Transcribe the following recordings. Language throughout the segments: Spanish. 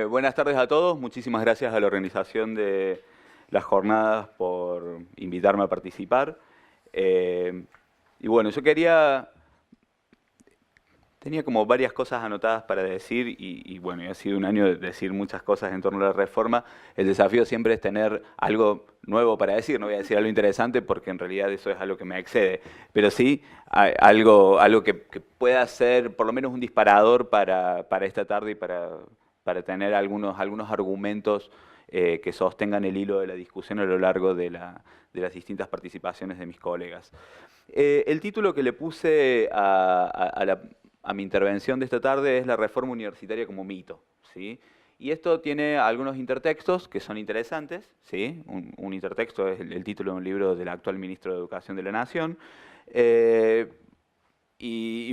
Buenas tardes a todos. Muchísimas gracias a la organización de las jornadas por invitarme a participar. Y bueno, tenía como varias cosas anotadas para decir y bueno, ha sido un año de decir muchas cosas en torno a la reforma. El desafío siempre es tener algo nuevo para decir. No voy a decir algo interesante porque en realidad eso es algo que me excede, pero sí algo que pueda ser por lo menos un disparador para esta tarde y para tener algunos argumentos que sostengan el hilo de la discusión a lo largo de las distintas participaciones de mis colegas. El título que le puse a mi intervención de esta tarde es la reforma universitaria como mito, ¿sí? Y esto tiene algunos intertextos que son interesantes, ¿sí? Un intertexto es el título de un libro del actual ministro de Educación de la Nación.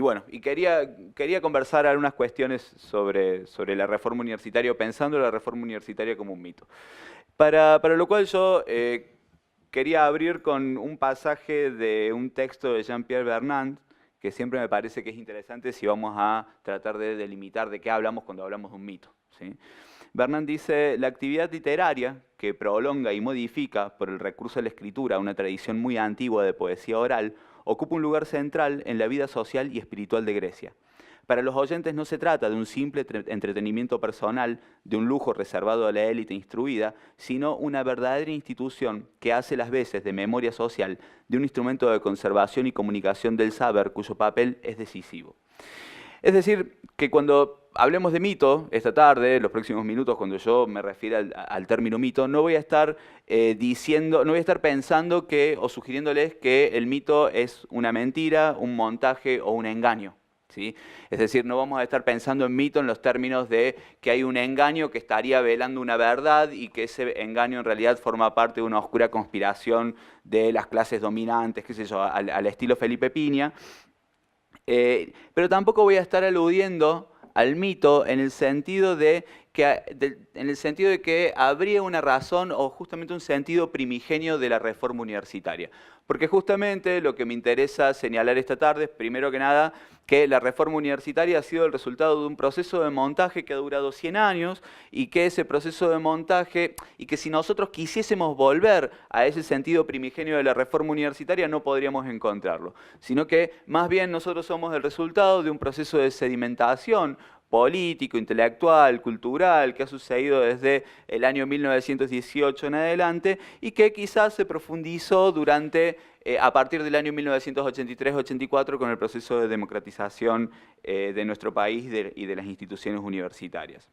Bueno, quería conversar algunas cuestiones sobre la reforma universitaria, o pensando la reforma universitaria como un mito. Para lo cual yo quería abrir con un pasaje de un texto de Jean-Pierre Vernant, que siempre me parece que es interesante si vamos a tratar de delimitar de qué hablamos cuando hablamos de un mito, ¿sí? Vernant dice: la actividad literaria, que prolonga y modifica por el recurso a la escritura una tradición muy antigua de poesía oral, ocupa un lugar central en la vida social y espiritual de Grecia. Para los oyentes no se trata de un simple entretenimiento personal, de un lujo reservado a la élite instruida, sino una verdadera institución que hace las veces de memoria social, de un instrumento de conservación y comunicación del saber cuyo papel es decisivo. Es decir, que cuando hablemos de mito esta tarde, los próximos minutos, cuando yo me refiera al término mito, no voy a estar no voy a estar pensando o sugiriéndoles que el mito es una mentira, un montaje o un engaño, ¿sí? Es decir, no vamos a estar pensando en mito en los términos de que hay un engaño que estaría velando una verdad y que ese engaño en realidad forma parte de una oscura conspiración de las clases dominantes, qué sé yo, al estilo Felipe Piña. Pero tampoco voy a estar aludiendo al mito en el sentido de que habría una razón o justamente un sentido primigenio de la reforma universitaria. Porque justamente lo que me interesa señalar esta tarde es, primero que nada, que la reforma universitaria ha sido el resultado de un proceso de montaje que ha durado 100 años y que ese proceso de montaje, y que si nosotros quisiésemos volver a ese sentido primigenio de la reforma universitaria no podríamos encontrarlo, sino que más bien nosotros somos el resultado de un proceso de sedimentación político, intelectual, cultural, que ha sucedido desde el año 1918 en adelante y que quizás se profundizó a partir del año 1983-84 con el proceso de democratización de nuestro país y de las instituciones universitarias.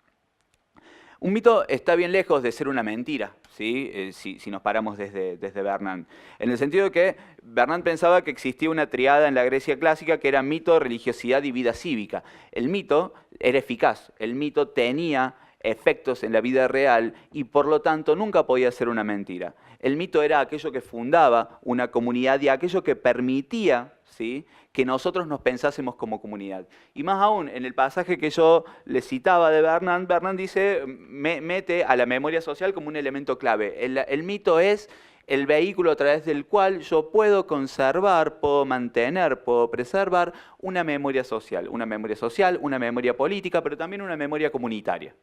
Un mito está bien lejos de ser una mentira, ¿sí? Si nos paramos desde Vernant. En el sentido de que Vernant pensaba que existía una triada en la Grecia clásica que era mito, religiosidad y vida cívica. El mito era eficaz, el mito tenía efectos en la vida real y por lo tanto nunca podía ser una mentira. El mito era aquello que fundaba una comunidad y aquello que permitía, ¿sí?, que nosotros nos pensásemos como comunidad. Y más aún, en el pasaje que yo le citaba de Vernant, Vernant dice, mete a la memoria social como un elemento clave. El mito es el vehículo a través del cual yo puedo conservar, puedo mantener, puedo preservar una memoria social, una memoria política, pero también una memoria comunitaria.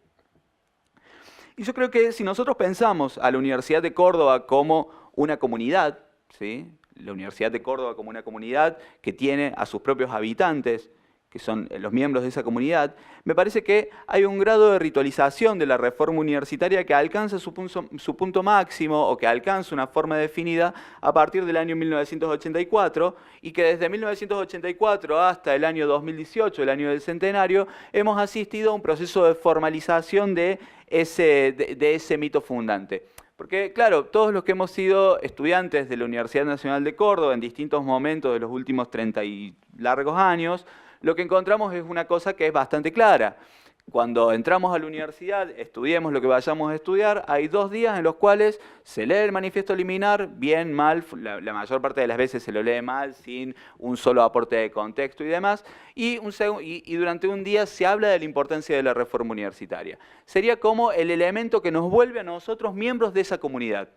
Y yo creo que si nosotros pensamos a la Universidad de Córdoba como una comunidad, ¿sí?, la Universidad de Córdoba como una comunidad que tiene a sus propios habitantes, que son los miembros de esa comunidad, me parece que hay un grado de ritualización de la reforma universitaria que alcanza su punto máximo o que alcanza una forma definida a partir del año 1984 y que desde 1984 hasta el año 2018, el año del centenario, hemos asistido a un proceso de formalización de ese mito fundante. Porque, claro, todos los que hemos sido estudiantes de la Universidad Nacional de Córdoba en distintos momentos de los últimos 30 y largos años, lo que encontramos es una cosa que es bastante clara. Cuando entramos a la universidad, estudiemos lo que vayamos a estudiar, hay 2 días en los cuales se lee el manifiesto liminar, bien, mal, la mayor parte de las veces se lo lee mal, sin un solo aporte de contexto y demás, y durante un día se habla de la importancia de la reforma universitaria. Sería como el elemento que nos vuelve a nosotros miembros de esa comunidad.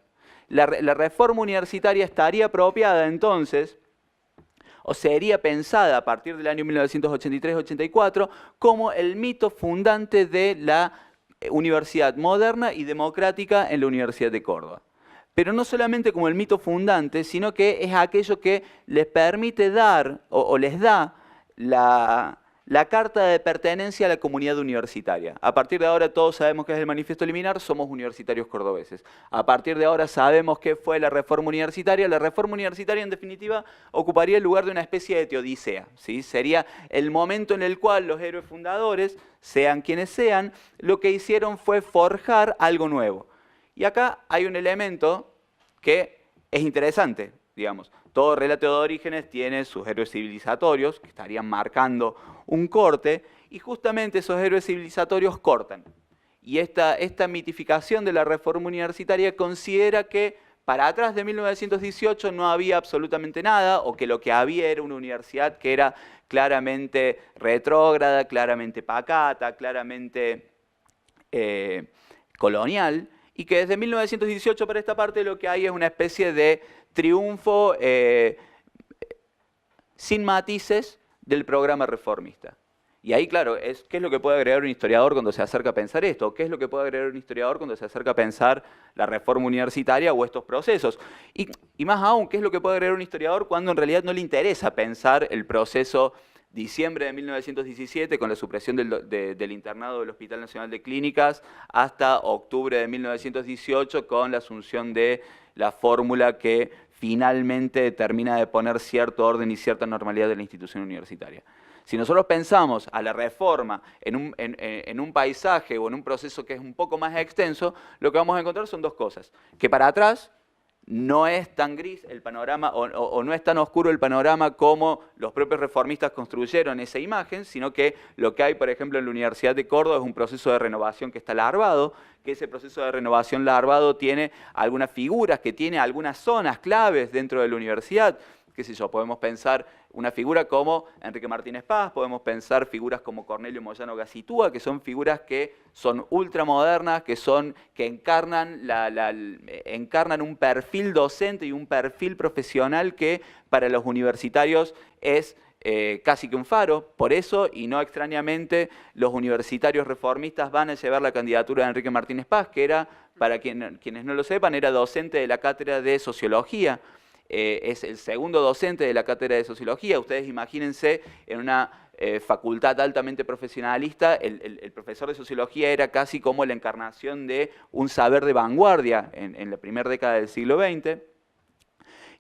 La reforma universitaria estaría apropiada entonces, o sería pensada a partir del año 1983-84 como el mito fundante de la universidad moderna y democrática en la Universidad de Córdoba. Pero no solamente como el mito fundante, sino que es aquello que les permite dar o les da la carta de pertenencia a la comunidad universitaria. A partir de ahora todos sabemos qué es el manifiesto liminar, somos universitarios cordobeses. A partir de ahora sabemos qué fue la reforma universitaria. La reforma universitaria, en definitiva, ocuparía el lugar de una especie de teodicea, ¿sí? Sería el momento en el cual los héroes fundadores, sean quienes sean, lo que hicieron fue forjar algo nuevo. Y acá hay un elemento que es interesante, digamos. Todo relato de orígenes tiene sus héroes civilizatorios, que estarían marcando un corte, y justamente esos héroes civilizatorios cortan. Y esta mitificación de la reforma universitaria considera que para atrás de 1918 no había absolutamente nada, o que lo que había era una universidad que era claramente retrógrada, claramente pacata, claramente colonial, y que desde 1918 para esta parte lo que hay es una especie de triunfo sin matices del programa reformista. Y ahí, claro, ¿qué es lo que puede agregar un historiador cuando se acerca a pensar esto? ¿Qué es lo que puede agregar un historiador cuando se acerca a pensar la reforma universitaria o estos procesos? Y más aún, ¿qué es lo que puede agregar un historiador cuando en realidad no le interesa pensar el proceso diciembre de 1917 con la supresión del internado del Hospital Nacional de Clínicas hasta octubre de 1918 con la asunción de la fórmula que finalmente termina de poner cierto orden y cierta normalidad de la institución universitaria? Si nosotros pensamos a la reforma en un paisaje o en un proceso que es un poco más extenso, lo que vamos a encontrar son dos cosas. Que para atrás no es tan gris el panorama o no es tan oscuro el panorama como los propios reformistas construyeron esa imagen, sino que lo que hay, por ejemplo, en la Universidad de Córdoba es un proceso de renovación que está larvado, que ese proceso de renovación larvado tiene algunas figuras, que tiene algunas zonas claves dentro de la universidad. Qué sé yo, podemos pensar una figura como Enrique Martínez Paz, podemos pensar figuras como Cornelio Moyano Gacitúa, que son figuras que son ultramodernas, que encarnan un perfil docente y un perfil profesional que para los universitarios es casi que un faro. Por eso, y no extrañamente, los universitarios reformistas van a llevar la candidatura de Enrique Martínez Paz, que era, para quienes no lo sepan, era docente de la cátedra de Sociología. Es el segundo docente de la cátedra de Sociología. Ustedes imagínense en una facultad altamente profesionalista, el profesor de Sociología era casi como la encarnación de un saber de vanguardia en la primera década del siglo XX.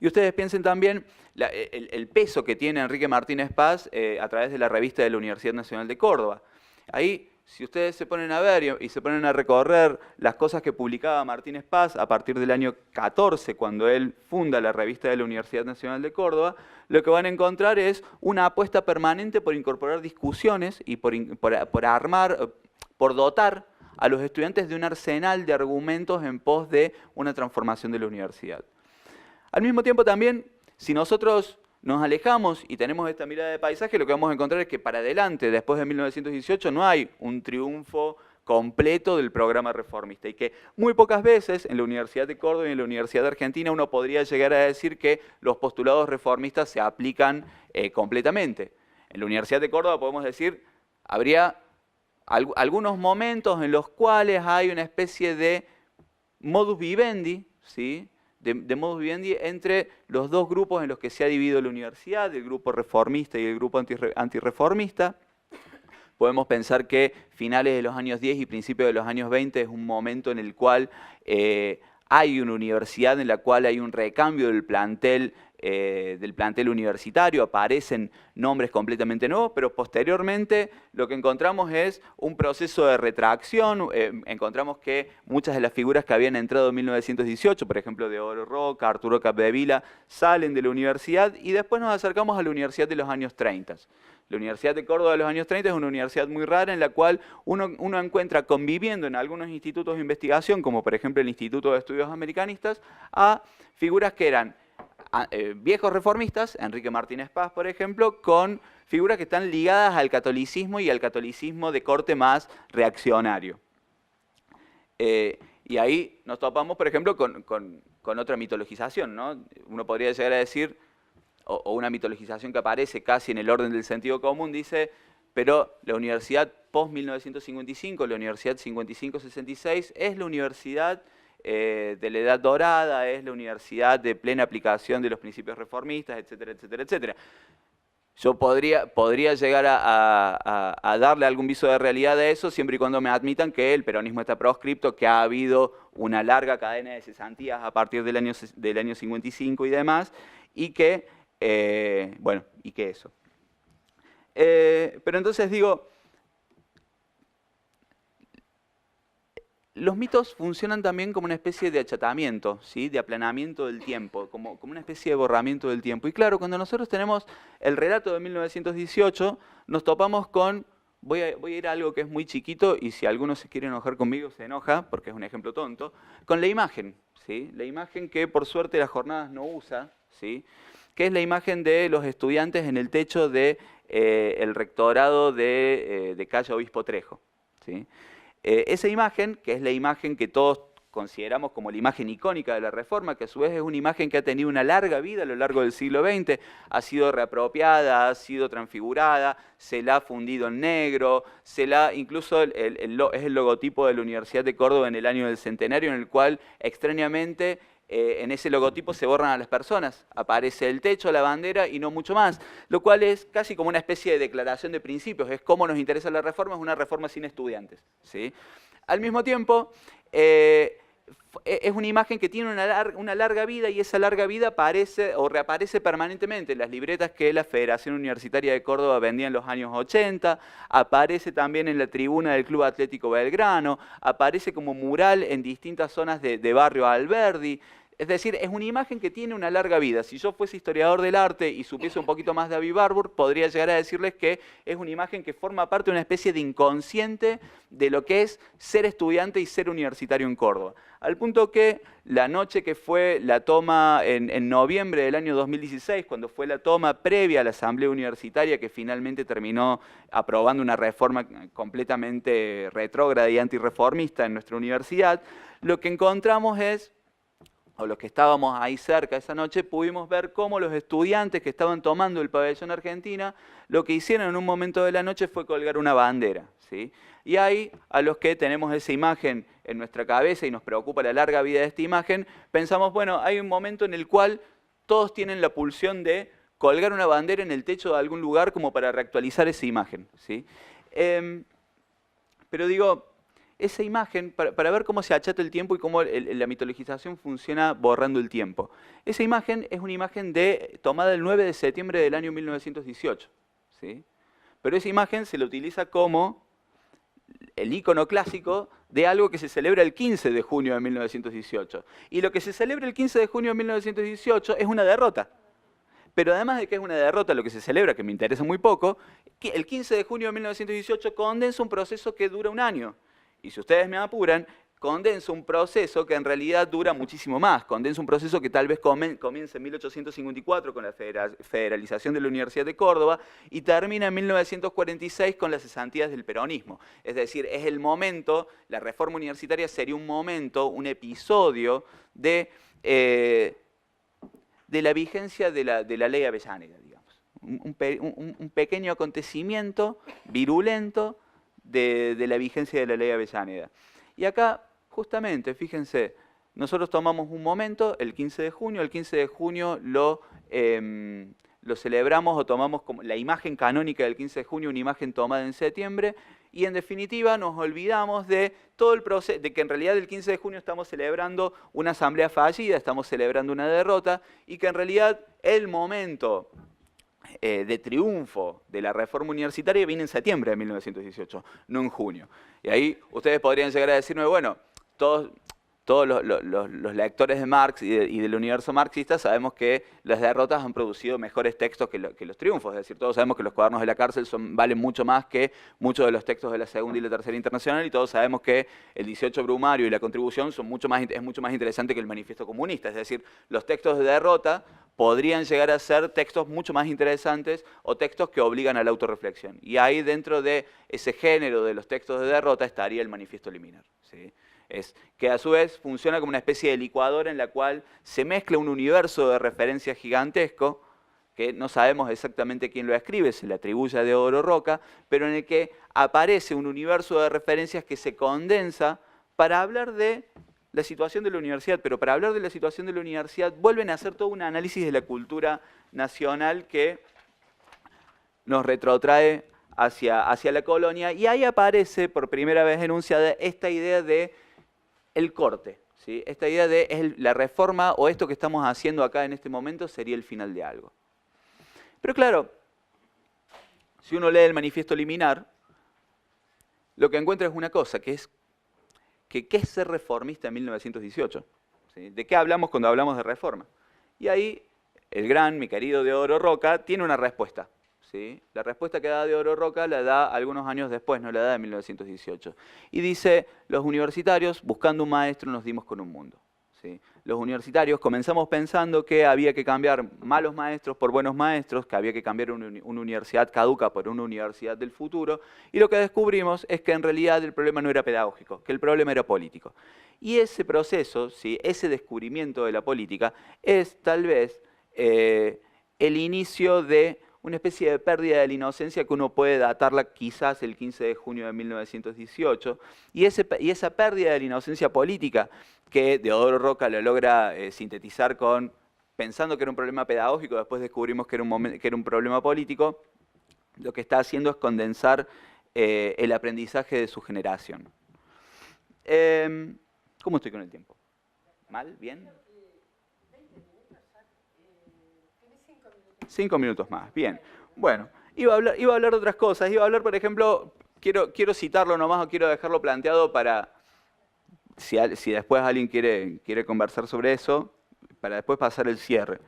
Y ustedes piensen también el peso que tiene Enrique Martínez Paz a través de la revista de la Universidad Nacional de Córdoba. Ahí, si ustedes se ponen a ver y se ponen a recorrer las cosas que publicaba Martínez Paz a partir del año 14, cuando él funda la revista de la Universidad Nacional de Córdoba, lo que van a encontrar es una apuesta permanente por incorporar discusiones y por armar, por dotar a los estudiantes de un arsenal de argumentos en pos de una transformación de la universidad. Al mismo tiempo también, si nosotros nos alejamos y tenemos esta mirada de paisaje, lo que vamos a encontrar es que para adelante, después de 1918, no hay un triunfo completo del programa reformista y que muy pocas veces en la Universidad de Córdoba y en la Universidad de Argentina uno podría llegar a decir que los postulados reformistas se aplican completamente. En la Universidad de Córdoba podemos decir, habría algunos momentos en los cuales hay una especie de modus vivendi, ¿sí?, de modus vivendi entre los dos grupos en los que se ha dividido la universidad, el grupo reformista y el grupo antirreformista. Podemos pensar que finales de los años 10 y principios de los años 20 es un momento en el cual hay una universidad en la cual hay un recambio del plantel universitario, aparecen nombres completamente nuevos, pero posteriormente lo que encontramos es un proceso de retracción. Encontramos que muchas de las figuras que habían entrado en 1918, por ejemplo, Deodoro Roca, Arturo Capdevila, salen de la universidad y después nos acercamos a la universidad de los años 30. La Universidad de Córdoba de los años 30 es una universidad muy rara en la cual uno encuentra conviviendo en algunos institutos de investigación, como por ejemplo el Instituto de Estudios Americanistas, a figuras que eran viejos reformistas, Enrique Martínez Paz, por ejemplo, con figuras que están ligadas al catolicismo y al catolicismo de corte más reaccionario. Y ahí nos topamos, por ejemplo, con otra mitologización, ¿no? Uno podría llegar a decir, o una mitologización que aparece casi en el orden del sentido común, dice, pero la universidad post-1955, la universidad 55-66, es la universidad de la Edad Dorada, es la universidad de plena aplicación de los principios reformistas, etcétera, etcétera, etcétera. Yo podría llegar a darle algún viso de realidad a eso siempre y cuando me admitan que el peronismo está proscripto, que ha habido una larga cadena de cesantías a partir del año 55 y demás, y que, bueno, y que eso. Pero entonces digo, los mitos funcionan también como una especie de achatamiento, ¿sí? De aplanamiento del tiempo, como una especie de borramiento del tiempo. Y claro, cuando nosotros tenemos el relato de 1918, nos topamos con, voy a ir a algo que es muy chiquito, y si alguno se quiere enojar conmigo, se enoja, porque es un ejemplo tonto, con la imagen, ¿sí? La imagen que por suerte las jornadas no usa, ¿sí? Que es la imagen de los estudiantes en el techo del rectorado de calle Obispo Trejo, ¿sí? Esa imagen, que es la imagen que todos consideramos como la imagen icónica de la Reforma, que a su vez es una imagen que ha tenido una larga vida a lo largo del siglo XX, ha sido reapropiada, ha sido transfigurada, se la ha fundido en negro, incluso es el logotipo de la Universidad de Córdoba en el año del centenario, en el cual extrañamente en ese logotipo se borran a las personas, aparece el techo, la bandera y no mucho más, lo cual es casi como una especie de declaración de principios, es cómo nos interesa la reforma, es una reforma sin estudiantes, ¿sí? Al mismo tiempo, es una imagen que tiene una larga vida, y esa larga vida aparece o reaparece permanentemente en las libretas que la Federación Universitaria de Córdoba vendía en los años 80, aparece también en la tribuna del Club Atlético Belgrano, aparece como mural en distintas zonas de Barrio Alberdi. Es decir, es una imagen que tiene una larga vida. Si yo fuese historiador del arte y supiese un poquito más de Avi Warburg, podría llegar a decirles que es una imagen que forma parte de una especie de inconsciente de lo que es ser estudiante y ser universitario en Córdoba. Al punto que la noche que fue la toma en noviembre del año 2016, cuando fue la toma previa a la asamblea universitaria que finalmente terminó aprobando una reforma completamente retrógrada y antirreformista en nuestra universidad, lo que encontramos es, o los que estábamos ahí cerca esa noche, pudimos ver cómo los estudiantes que estaban tomando el pabellón Argentina, lo que hicieron en un momento de la noche fue colgar una bandera, ¿sí? Y ahí, a los que tenemos esa imagen en nuestra cabeza y nos preocupa la larga vida de esta imagen, pensamos, bueno, hay un momento en el cual todos tienen la pulsión de colgar una bandera en el techo de algún lugar como para reactualizar esa imagen, ¿sí? Pero digo, esa imagen, para ver cómo se achata el tiempo y cómo la mitologización funciona borrando el tiempo. Esa imagen es una imagen tomada el 9 de septiembre del año 1918, ¿sí? Pero esa imagen se la utiliza como el ícono clásico de algo que se celebra el 15 de junio de 1918. Y lo que se celebra el 15 de junio de 1918 es una derrota. Pero además de que es una derrota, lo que se celebra, que me interesa muy poco, que el 15 de junio de 1918 condensa un proceso que dura un año. Y si ustedes me apuran, condensa un proceso que en realidad dura muchísimo más. Condensa un proceso que tal vez comienza en 1854 con la federalización de la Universidad de Córdoba y termina en 1946 con las cesantías del peronismo. Es decir, es el momento, la reforma universitaria sería un momento, un episodio de la vigencia de la ley Avellaneda, digamos. Un pequeño acontecimiento virulento de la vigencia de la ley Avellaneda. Y acá, justamente, fíjense, nosotros tomamos un momento, el 15 de junio, el 15 de junio lo celebramos o tomamos como la imagen canónica del 15 de junio, una imagen tomada en septiembre, y en definitiva nos olvidamos de todo el proceso, de que en realidad el 15 de junio estamos celebrando una asamblea fallida, estamos celebrando una derrota, y que en realidad el momento de triunfo de la reforma universitaria viene en septiembre de 1918, no en junio. Y ahí ustedes podrían llegar a decirme, bueno, todos los lectores de Marx y del universo marxista sabemos que las derrotas han producido mejores textos que los triunfos, es decir, todos sabemos que los cuadernos de la cárcel valen mucho más que muchos de los textos de la Segunda y la Tercera Internacional, y todos sabemos que el 18 Brumario y la Contribución es mucho más interesante que el Manifiesto Comunista, es decir, los textos de derrota podrían llegar a ser textos mucho más interesantes o textos que obligan a la autorreflexión. Y ahí dentro de ese género de los textos de derrota estaría el Manifiesto Liminar, ¿sí? Que a su vez funciona como una especie de licuadora en la cual se mezcla un universo de referencias gigantesco que no sabemos exactamente quién lo escribe, se le atribuye a Deodoro Roca, pero en el que aparece un universo de referencias que se condensa para hablar de la situación de la universidad, pero para hablar de la situación de la universidad vuelven a hacer todo un análisis de la cultura nacional que nos retrotrae hacia la colonia, y ahí aparece por primera vez enunciada esta idea de el corte, ¿sí? Esta idea de la reforma o esto que estamos haciendo acá en este momento sería el final de algo. Pero claro, si uno lee el manifiesto liminar, lo que encuentra es una cosa, que es ¿qué es ser reformista en 1918? ¿Sí? ¿De qué hablamos cuando hablamos de reforma? Y ahí mi querido Deodoro Roca, tiene una respuesta. ¿Sí? La respuesta que da Deodoro Roca la da algunos años después, no la da en 1918. Y dice, los universitarios, buscando un maestro, nos dimos con un mundo. ¿Sí? Los universitarios comenzamos pensando que había que cambiar malos maestros por buenos maestros, que había que cambiar una universidad caduca por una universidad del futuro, y lo que descubrimos es que en realidad el problema no era pedagógico, que el problema era político. Y ese proceso, ¿sí? Ese descubrimiento de la política, es tal vez el inicio de una especie de pérdida de la inocencia que uno puede datarla quizás el 15 de junio de 1918, y esa pérdida de la inocencia política que Deodoro Roca lo logra sintetizar pensando que era un problema pedagógico, después descubrimos que era un problema político, lo que está haciendo es condensar el aprendizaje de su generación. ¿Cómo estoy con el tiempo? ¿Mal? ¿Bien? 5 minutos más, bien. Bueno, iba a hablar de otras cosas. Iba a hablar, por ejemplo, quiero citarlo nomás o quiero dejarlo planteado para, si después alguien quiere conversar sobre eso, para después pasar el cierre.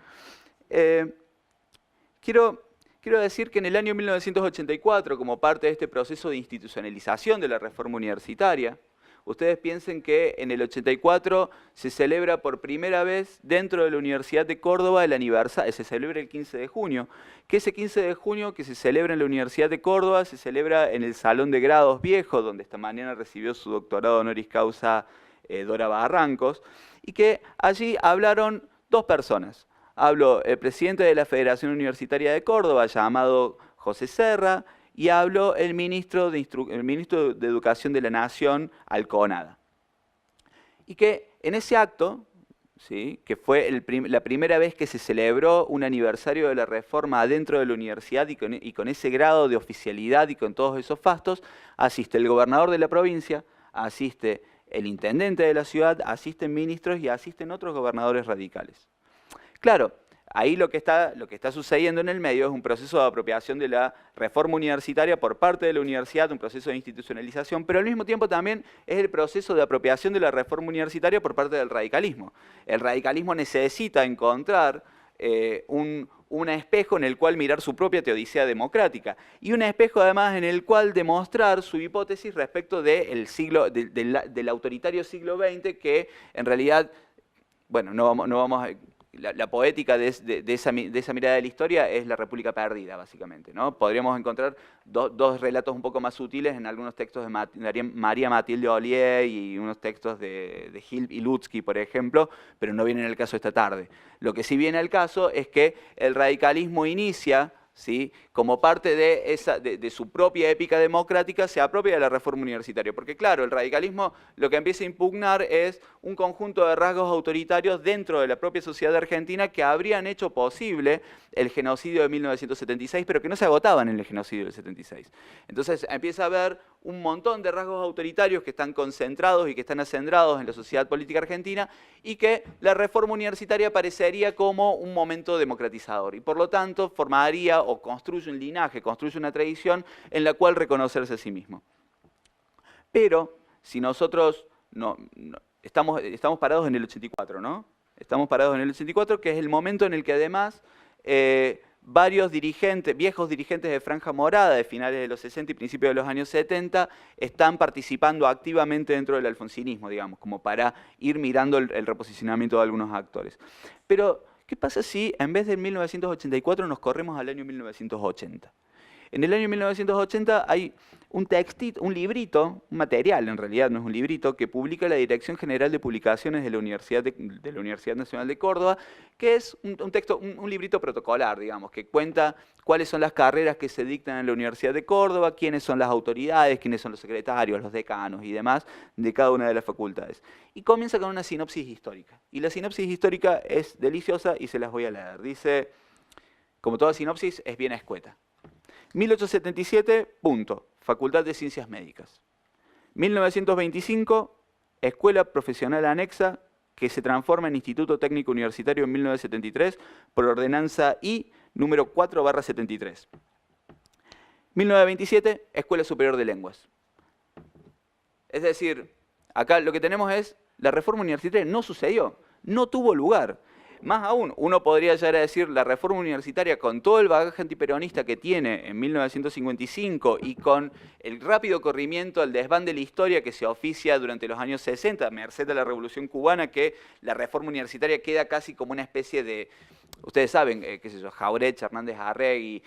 Quiero decir que en el año 1984, como parte de este proceso de institucionalización de la reforma universitaria, ustedes piensen que en el 84 se celebra por primera vez dentro de la Universidad de Córdoba el aniversario, se celebra el 15 de junio, que ese 15 de junio que se celebra en la Universidad de Córdoba se celebra en el Salón de Grados Viejo, donde esta mañana recibió su doctorado honoris causa Dora Barrancos, y que allí hablaron dos personas. Habló el presidente de la Federación Universitaria de Córdoba, llamado José Serra, y habló el ministro de Educación de la Nación, Alconada. Y que en ese acto, ¿sí? Que fue la primera vez que se celebró un aniversario de la reforma dentro de la universidad y con ese grado de oficialidad y con todos esos fastos, asiste el gobernador de la provincia, asiste el intendente de la ciudad, asisten ministros y asisten otros gobernadores radicales. Claro, ahí lo que está sucediendo en el medio es un proceso de apropiación de la reforma universitaria por parte de la universidad, un proceso de institucionalización, pero al mismo tiempo también es el proceso de apropiación de la reforma universitaria por parte del radicalismo. El radicalismo necesita encontrar un espejo en el cual mirar su propia teodicea democrática y un espejo además en el cual demostrar su hipótesis respecto del autoritario siglo XX que en realidad, bueno, no vamos a... La poética de esa mirada de la historia es la República perdida, básicamente, ¿no? Podríamos encontrar dos relatos un poco más sutiles en algunos textos de María Matilde Ollier y unos textos de Gil y Lutsky, por ejemplo, pero no vienen al caso esta tarde. Lo que sí viene al caso es que el radicalismo inicia, ¿sí? Como parte de su propia épica democrática, se apropia de la reforma universitaria. Porque claro, el radicalismo lo que empieza a impugnar es un conjunto de rasgos autoritarios dentro de la propia sociedad argentina que habrían hecho posible el genocidio de 1976, pero que no se agotaban en el genocidio del 76. Entonces empieza a haber un montón de rasgos autoritarios que están concentrados y que están acendrados en la sociedad política argentina y que la reforma universitaria aparecería como un momento democratizador y por lo tanto formaría o construye un linaje, construye una tradición en la cual reconocerse a sí mismo. Pero si nosotros estamos parados en el 84, ¿no? Estamos parados en el 84, que es el momento en el que además varios viejos dirigentes de Franja Morada de finales de los 60 y principios de los años 70 están participando activamente dentro del alfonsinismo, digamos, como para ir mirando el reposicionamiento de algunos actores. Pero, ¿qué pasa si en vez de 1984 nos corremos al año 1980? En el año 1980 hay un textito, un librito, un material en realidad, no es un librito, que publica la Dirección General de Publicaciones de la Universidad Nacional de Córdoba, que es un texto, un librito protocolar, digamos, que cuenta cuáles son las carreras que se dictan en la Universidad de Córdoba, quiénes son las autoridades, quiénes son los secretarios, los decanos y demás de cada una de las facultades. Y comienza con una sinopsis histórica. Y la sinopsis histórica es deliciosa y se las voy a leer. Dice, como toda sinopsis, es bien escueta. 1877, punto, Facultad de Ciencias Médicas. 1925, Escuela Profesional Anexa, que se transforma en Instituto Técnico Universitario en 1973 por ordenanza I número 4/73. 1927, Escuela Superior de Lenguas. Es decir, acá lo que tenemos es, la reforma universitaria no sucedió, no tuvo lugar. Más aún, uno podría llegar a decir la reforma universitaria con todo el bagaje antiperonista que tiene en 1955 y con el rápido corrimiento al desván de la historia que se oficia durante los años 60, merced a la Revolución Cubana, que la reforma universitaria queda casi como una especie de, ustedes saben, qué sé yo, Jauretche, Hernández Arregui,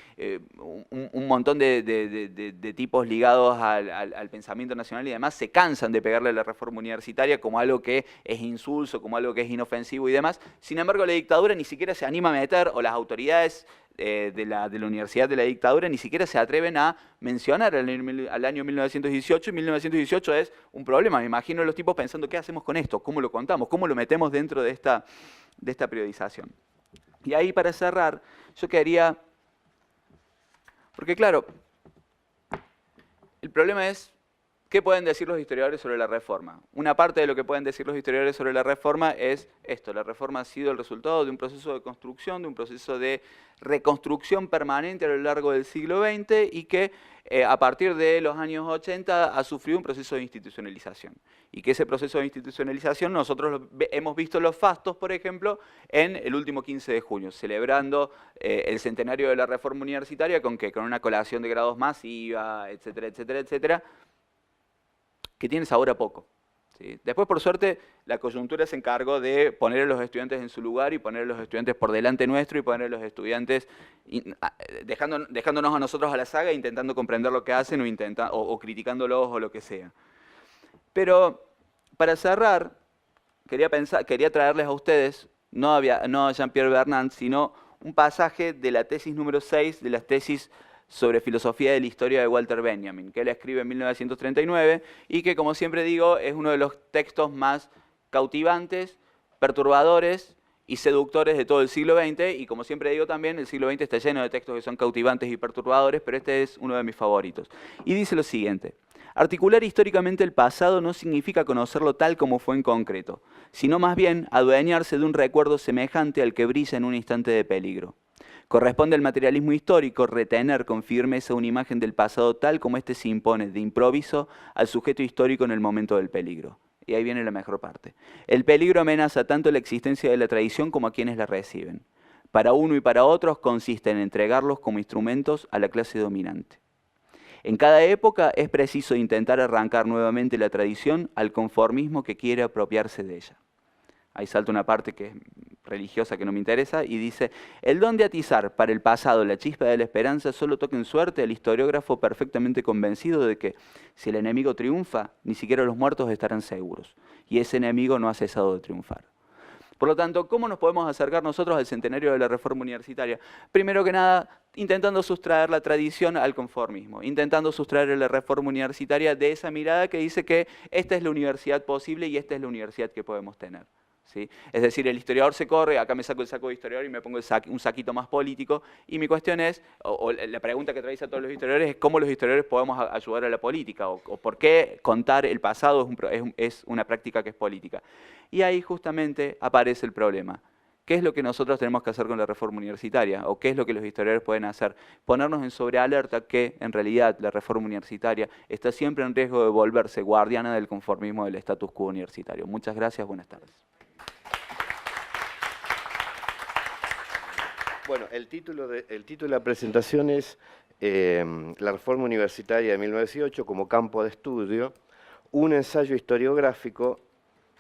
un montón de tipos ligados al pensamiento nacional y demás, se cansan de pegarle a la reforma universitaria como algo que es insulso, como algo que es inofensivo y demás. Sin embargo, la dictadura ni siquiera se anima a meter, o las autoridades de la universidad de la dictadura ni siquiera se atreven a mencionar al año 1918, y 1918 es un problema. Me imagino a los tipos pensando, ¿qué hacemos con esto? ¿Cómo lo contamos? ¿Cómo lo metemos dentro de esta periodización? Y ahí, para cerrar, yo quería, porque claro, el problema es, ¿qué pueden decir los historiadores sobre la reforma? Una parte de lo que pueden decir los historiadores sobre la reforma es esto: la reforma ha sido el resultado de un proceso de construcción, de un proceso de reconstrucción permanente a lo largo del siglo XX y que a partir de los años 80 ha sufrido un proceso de institucionalización. Y que ese proceso de institucionalización nosotros hemos visto los fastos, por ejemplo, en el último 15 de junio, celebrando el centenario de la reforma universitaria con una colación de grados masiva, etcétera, etcétera, etcétera, que tiene sabor a poco. ¿Sí? Después, por suerte, la coyuntura se encargó de poner a los estudiantes en su lugar y poner a los estudiantes por delante nuestro y poner a los estudiantes dejándonos a nosotros a la saga, intentando comprender lo que hacen o criticándolos o lo que sea. Pero, para cerrar, quería traerles a ustedes, no a Jean-Pierre Vernant, sino un pasaje de la tesis número 6 de las tesis sobre filosofía de la historia de Walter Benjamin, que él escribe en 1939 y que, como siempre digo, es uno de los textos más cautivantes, perturbadores y seductores de todo el siglo XX, y como siempre digo también, el siglo XX está lleno de textos que son cautivantes y perturbadores, pero este es uno de mis favoritos. Y dice lo siguiente: articular históricamente el pasado no significa conocerlo tal como fue en concreto, sino más bien adueñarse de un recuerdo semejante al que brilla en un instante de peligro. Corresponde al materialismo histórico retener con firmeza una imagen del pasado tal como éste se impone de improviso al sujeto histórico en el momento del peligro. Y ahí viene la mejor parte. El peligro amenaza tanto la existencia de la tradición como a quienes la reciben. Para uno y para otros consiste en entregarlos como instrumentos a la clase dominante. En cada época es preciso intentar arrancar nuevamente la tradición al conformismo que quiere apropiarse de ella. Ahí salta una parte que es religiosa que no me interesa y dice: el don de atizar para el pasado la chispa de la esperanza solo toca en suerte al historiógrafo perfectamente convencido de que si el enemigo triunfa, ni siquiera los muertos estarán seguros, y ese enemigo no ha cesado de triunfar. Por lo tanto, ¿cómo nos podemos acercar nosotros al centenario de la reforma universitaria? Primero que nada, intentando sustraer la tradición al conformismo, intentando sustraer la reforma universitaria de esa mirada que dice que esta es la universidad posible y esta es la universidad que podemos tener. ¿Sí? Es decir, el historiador se corre, acá me saco el saco de historiador y me pongo un saquito más político, y mi cuestión es, o la pregunta que traéis a todos los historiadores es cómo los historiadores podemos ayudar a la política, o por qué contar el pasado es una práctica que es política. Y ahí justamente aparece el problema. ¿Qué es lo que nosotros tenemos que hacer con la reforma universitaria? ¿O qué es lo que los historiadores pueden hacer? Ponernos en sobrealerta que, en realidad, la reforma universitaria está siempre en riesgo de volverse guardiana del conformismo del status quo universitario. Muchas gracias, buenas tardes. Bueno, el título de la presentación es La reforma universitaria de 1918 como campo de estudio, un ensayo historiográfico,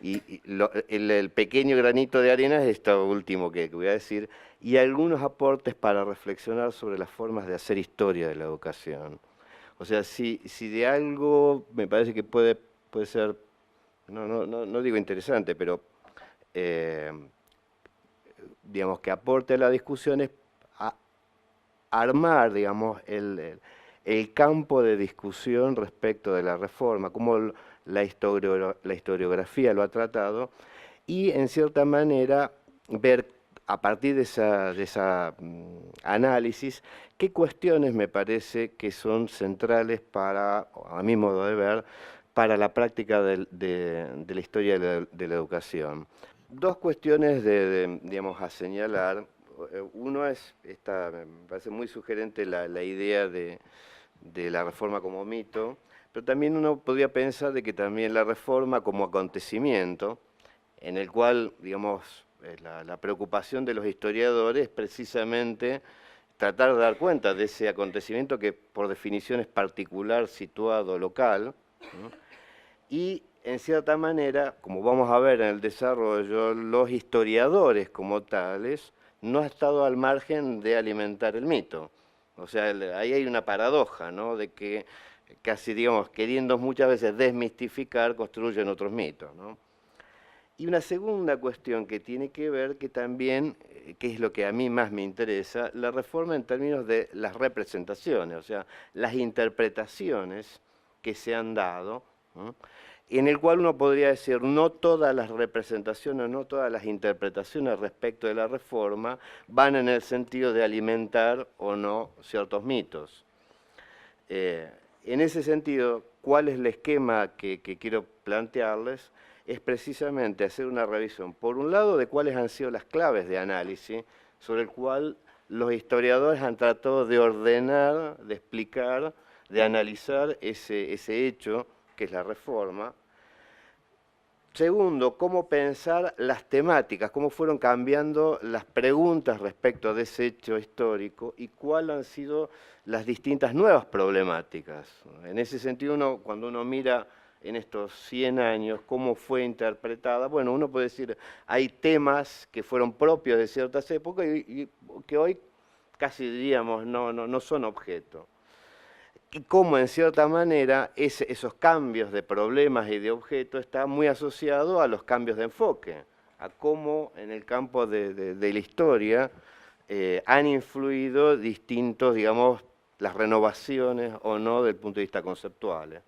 y el pequeño granito de arena es esto último que voy a decir, y algunos aportes para reflexionar sobre las formas de hacer historia de la educación. O sea, si de algo me parece que puede ser, no digo interesante, pero digamos que aporte a la discusión es armar, digamos, el campo de discusión respecto de la reforma, cómo la historiografía lo ha tratado, y en cierta manera ver a partir de esa análisis qué cuestiones me parece que son centrales para, a mi modo de ver, para la práctica de la historia de la educación. Dos cuestiones digamos, a señalar. Uno es, me parece muy sugerente la idea de la reforma como mito, pero también uno podría pensar de que también la reforma como acontecimiento, en el cual, digamos, la preocupación de los historiadores es precisamente tratar de dar cuenta de ese acontecimiento que por definición es particular, situado, local, ¿no? Y en cierta manera, como vamos a ver en el desarrollo, los historiadores como tales no han estado al margen de alimentar el mito. O sea, ahí hay una paradoja, ¿no? De que casi, digamos, queriendo muchas veces desmistificar, construyen otros mitos, ¿no? Y una segunda cuestión que tiene que ver, que también, que es lo que a mí más me interesa, la reforma en términos de las representaciones, o sea, las interpretaciones que se han dado, ¿no? En el cual uno podría decir, no todas las representaciones, no todas las interpretaciones respecto de la reforma van en el sentido de alimentar o no ciertos mitos. En ese sentido, ¿cuál es el esquema que quiero plantearles? Es precisamente hacer una revisión, por un lado, de cuáles han sido las claves de análisis, sobre el cual los historiadores han tratado de ordenar, de explicar, de analizar ese hecho que es la reforma. Segundo, cómo pensar las temáticas, cómo fueron cambiando las preguntas respecto de ese hecho histórico y cuáles han sido las distintas nuevas problemáticas. En ese sentido, cuando uno mira en estos 100 años cómo fue interpretada, bueno, uno puede decir, hay temas que fueron propios de ciertas épocas y que hoy casi diríamos no son objeto. Y cómo en cierta manera esos cambios de problemas y de objetos están muy asociados a los cambios de enfoque, a cómo en el campo de la historia han influido distintos, digamos, las renovaciones o no del punto de vista conceptual.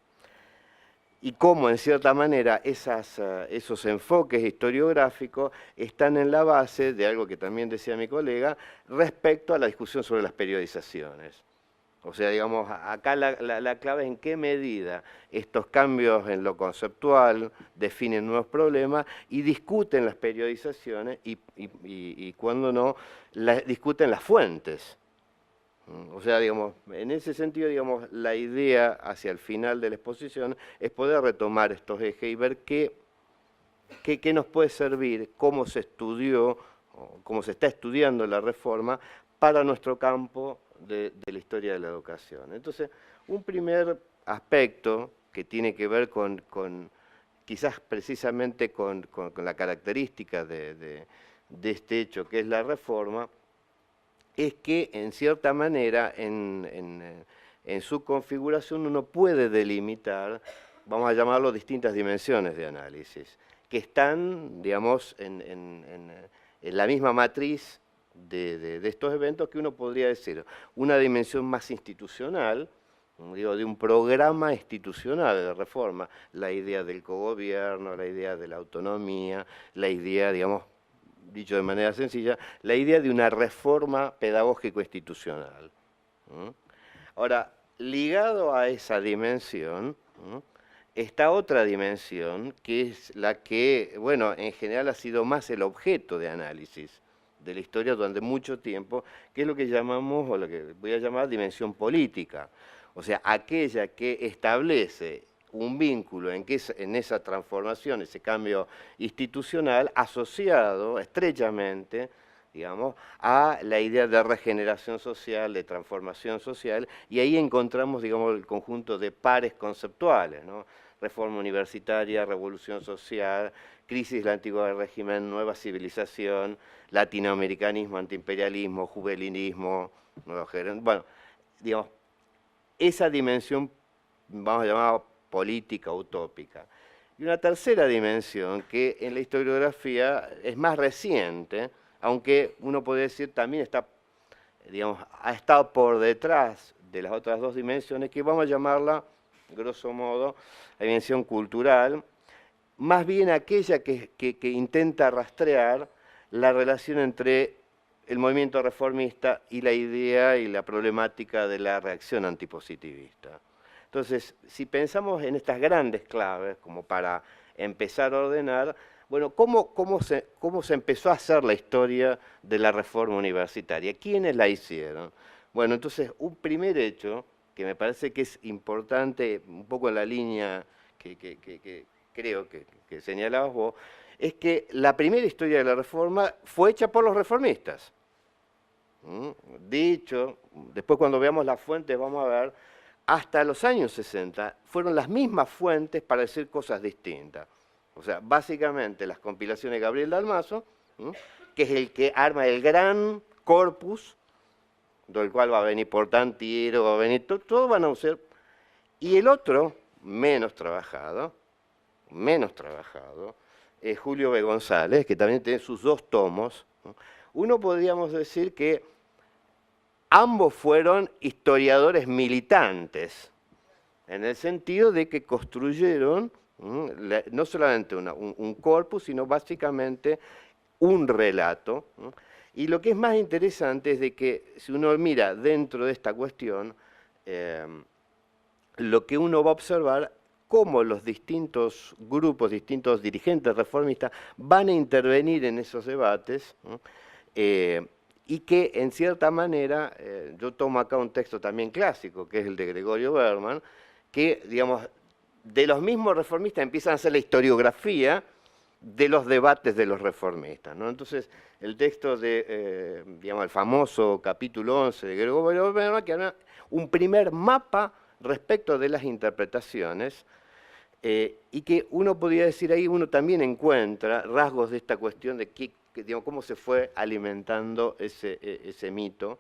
Y cómo en cierta manera esos enfoques historiográficos están en la base de algo que también decía mi colega, respecto a la discusión sobre las periodizaciones. O sea, digamos, acá la clave es en qué medida estos cambios en lo conceptual definen nuevos problemas y discuten las periodizaciones y cuando no, discuten las fuentes. O sea, digamos, en ese sentido, digamos, la idea hacia el final de la exposición es poder retomar estos ejes y ver qué nos puede servir, cómo se estudió, cómo se está estudiando la reforma para nuestro campo de la historia de la educación. Entonces, un primer aspecto que tiene que ver quizás precisamente con la característica de este hecho que es la reforma, es que en cierta manera en su configuración uno puede delimitar, vamos a llamarlo, distintas dimensiones de análisis, que están, digamos, en la misma matriz de estos eventos que uno podría decir, una dimensión más institucional, digo, de un programa institucional de reforma, la idea del cogobierno, la idea de la autonomía, la idea, digamos, dicho de manera sencilla, la idea de una reforma pedagógico-institucional. Ahora, ligado a esa dimensión, está otra dimensión, que es la que, bueno, en general ha sido más el objeto de análisis de la historia durante mucho tiempo, que es lo que llamamos, o lo que voy a llamar dimensión política, o sea, aquella que establece un vínculo en esa transformación, ese cambio institucional, asociado estrechamente, digamos, a la idea de regeneración social, de transformación social, y ahí encontramos, digamos, el conjunto de pares conceptuales, ¿no? reforma universitaria, revolución social, crisis del antiguo régimen, nueva civilización, latinoamericanismo, antiimperialismo, juvenilismo, bueno, digamos, esa dimensión, vamos a llamar política utópica. Y una tercera dimensión que en la historiografía es más reciente, aunque uno puede decir también está, digamos, ha estado por detrás de las otras dos dimensiones, que vamos a llamarla, grosso modo, la dimensión cultural, más bien aquella que intenta rastrear la relación entre el movimiento reformista y la idea y la problemática de la reacción antipositivista. Entonces, si pensamos en estas grandes claves, como para empezar a ordenar, bueno, ¿cómo se empezó a hacer la historia de la reforma universitaria? ¿Quiénes la hicieron? Bueno, entonces, un primer hecho que me parece que es importante, un poco en la línea que creo que señalabas vos, es que la primera historia de la reforma fue hecha por los reformistas. Dicho, después cuando veamos las fuentes vamos a ver, hasta los años 60 fueron las mismas fuentes para decir cosas distintas. O sea, básicamente las compilaciones de Gabriel Dalmaso, que es el que arma el gran corpus, del cual va a venir Portantiero, va a venir, todos van a ser, y el otro, menos trabajado, es Julio B. González, que también tiene sus dos tomos. Uno podríamos decir que ambos fueron historiadores militantes, en el sentido de que construyeron no solamente un corpus, sino básicamente un relato. Y lo que es más interesante es de que si uno mira dentro de esta cuestión, lo que uno va a observar, cómo los distintos grupos, distintos dirigentes reformistas van a intervenir en esos debates, y que en cierta manera, yo tomo acá un texto también clásico, que es el de Gregorio Berman, que, digamos, de los mismos reformistas empiezan a hacer la historiografía de los debates de los reformistas, ¿no? Entonces, el texto de, digamos, el famoso capítulo 11 de Gregorio Berman, que era un primer mapa respecto de las interpretaciones, y que uno podría decir ahí, uno también encuentra rasgos de esta cuestión de digamos, cómo se fue alimentando ese mito.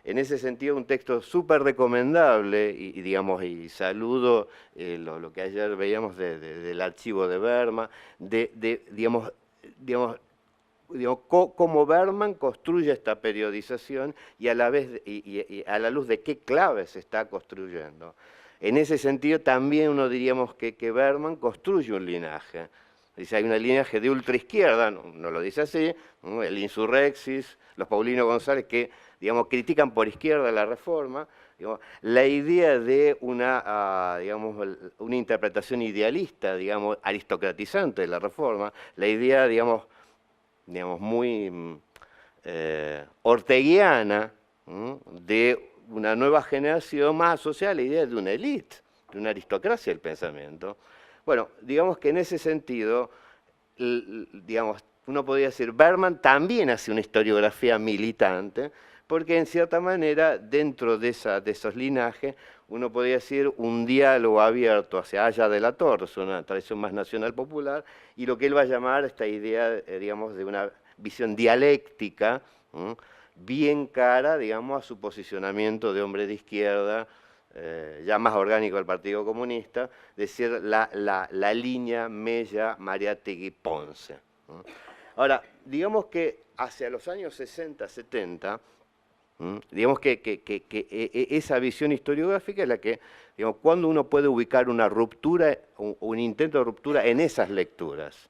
En ese sentido, un texto súper recomendable, digamos, y saludo lo que ayer veíamos del archivo de Berman, digamos, cómo Berman construye esta periodización y a la vez, y a la luz de qué claves se está construyendo. En ese sentido, también uno diríamos que Berman construye un linaje. Dice, hay un linaje de ultraizquierda, no lo dice así, ¿no? El Insurrexis, los Paulino González, que, digamos, critican por izquierda la reforma. Digamos, la idea de digamos, una interpretación idealista, digamos, aristocratizante de la reforma, la idea, digamos muy orteguiana, de una nueva generación más asociada a la idea de una élite, de una aristocracia del pensamiento. Bueno, digamos que en ese sentido, digamos, uno podría decir, Berman también hace una historiografía militante, porque en cierta manera, dentro de esos linajes, uno podría decir un diálogo abierto hacia Aya de la Torre, es una tradición más nacional popular, y lo que él va a llamar esta idea, digamos, de una visión dialéctica, bien cara, digamos, a su posicionamiento de hombre de izquierda, ya más orgánico del Partido Comunista, decir la línea Mella, Mariátegui, Ponce. Ahora, digamos que hacia los años 60, 70, digamos que esa visión historiográfica es la que, digamos, cuando uno puede ubicar una ruptura, un intento de ruptura en esas lecturas,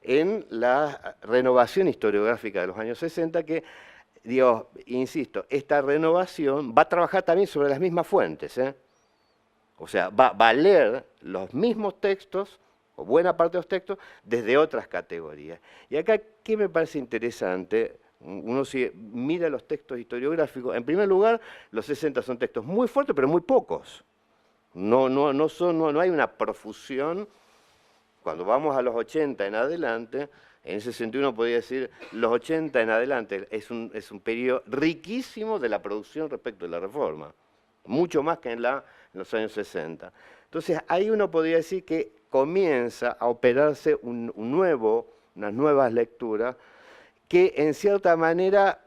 en la renovación historiográfica de los años 60, que, digo, insisto, esta renovación va a trabajar también sobre las mismas fuentes, o sea, va a leer los mismos textos, o buena parte de los textos, desde otras categorías. Y acá, ¿qué me parece interesante? Uno si mira los textos historiográficos, en primer lugar, los 60 son textos muy fuertes, pero muy pocos. No hay una profusión. Cuando vamos a los 80 en adelante, en ese sentido uno podría decir, los 80 en adelante es un periodo riquísimo de la producción respecto de la reforma. mucho más que en los años 60. Entonces, ahí uno podría decir que comienza a operarse unas nuevas lecturas que en cierta manera,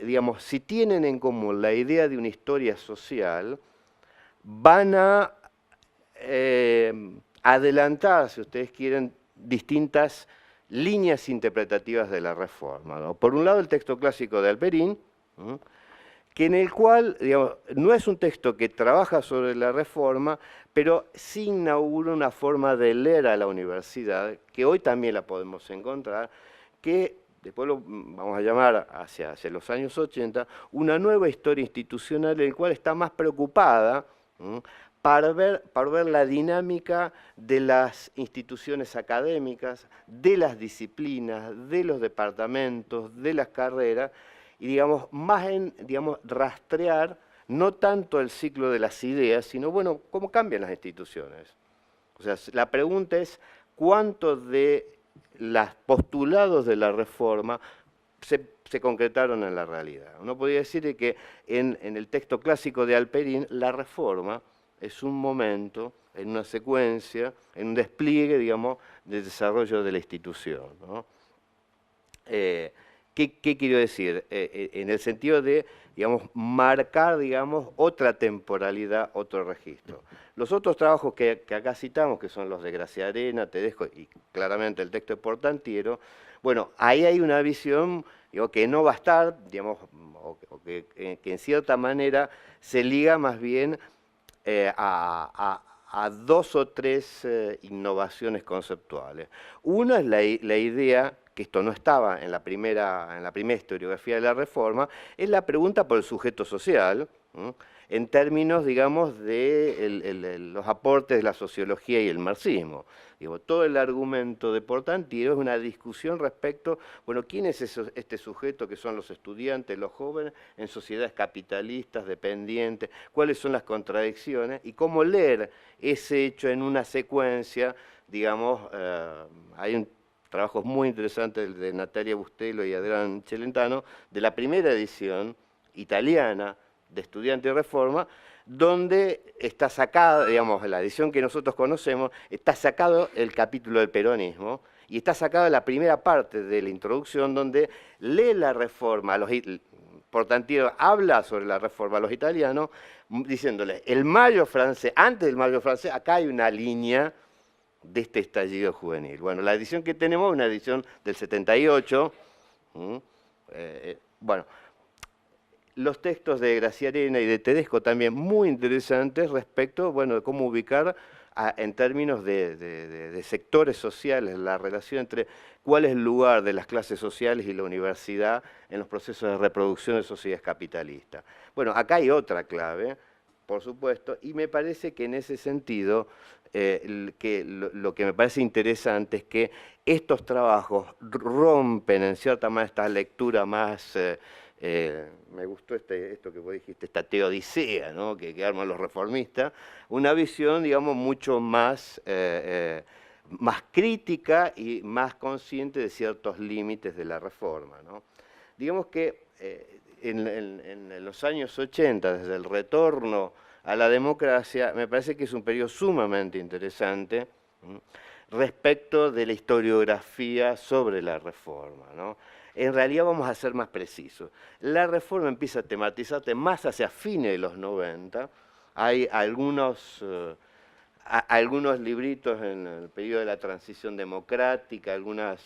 digamos, si tienen en común la idea de una historia social, van a adelantar, si ustedes quieren, distintas líneas interpretativas de la Reforma, ¿no? Por un lado, el texto clásico de Alperín, ¿no?, que en el cual, digamos, no es un texto que trabaja sobre la Reforma, pero sí inaugura una forma de leer a la universidad, que hoy también la podemos encontrar, que después lo vamos a llamar hacia los años 80, una nueva historia institucional en la cual está más preocupada, ¿no?, para ver la dinámica de las instituciones académicas, de las disciplinas, de los departamentos, de las carreras, y digamos, más en, digamos, rastrear no tanto el ciclo de las ideas, sino, bueno, cómo cambian las instituciones. O sea, la pregunta es, ¿cuántos de los postulados de la Reforma se concretaron en la realidad? Uno podría decir que en el texto clásico de Alperín, la Reforma es un momento, en una secuencia, en un despliegue, digamos, de desarrollo de la institución, ¿no? ¿Qué quiero decir? En el sentido de, digamos, marcar, digamos, otra temporalidad, otro registro. Los otros trabajos que acá citamos, que son los de Graciarena, Tedesco y claramente el texto de Portantiero, bueno, ahí hay una visión, digo, que no va a estar, digamos, o que en cierta manera se liga más bien a dos o tres innovaciones conceptuales. Una es la idea, que esto no estaba en la primera historiografía de la Reforma, es la pregunta por el sujeto social, ¿no?, en términos, digamos, de los aportes de la sociología y el marxismo. Digo, todo el argumento de Portantiero es una discusión respecto, bueno, ¿quién es este sujeto que son los estudiantes, los jóvenes, en sociedades capitalistas, dependientes? ¿Cuáles son las contradicciones? Y cómo leer ese hecho en una secuencia, digamos, hay trabajos muy interesantes de Natalia Bustelo y Adrián Celentano, de la primera edición italiana de Estudiante y Reforma, donde está sacada, digamos, la edición que nosotros conocemos, está sacado el capítulo del peronismo y está sacada la primera parte de la introducción donde lee la Reforma, Portantiero habla sobre la Reforma a los italianos, diciéndole, el mayo francés, antes del mayo francés, acá hay una línea de este estallido juvenil. Bueno, la edición que tenemos es una edición del 78, bueno, los textos de Graciarena y de Tedesco también muy interesantes respecto, bueno, de cómo ubicar en términos de sectores sociales, la relación entre cuál es el lugar de las clases sociales y la universidad en los procesos de reproducción de sociedades capitalistas. Bueno, acá hay otra clave, por supuesto, y me parece que en ese sentido, lo que me parece interesante es que estos trabajos rompen en cierta manera esta lectura más... me gustó esto que vos dijiste, esta teodicea, ¿no?, que arman los reformistas, una visión, digamos, mucho más, más crítica y más consciente de ciertos límites de la Reforma, ¿no? Digamos que en los años 80, desde el retorno a la democracia, me parece que es un periodo sumamente interesante, ¿no?, respecto de la historiografía sobre la Reforma, ¿no? En realidad vamos a ser más precisos. La Reforma empieza a tematizarse más hacia fines de los 90. Hay algunos libritos en el periodo de la transición democrática, algunas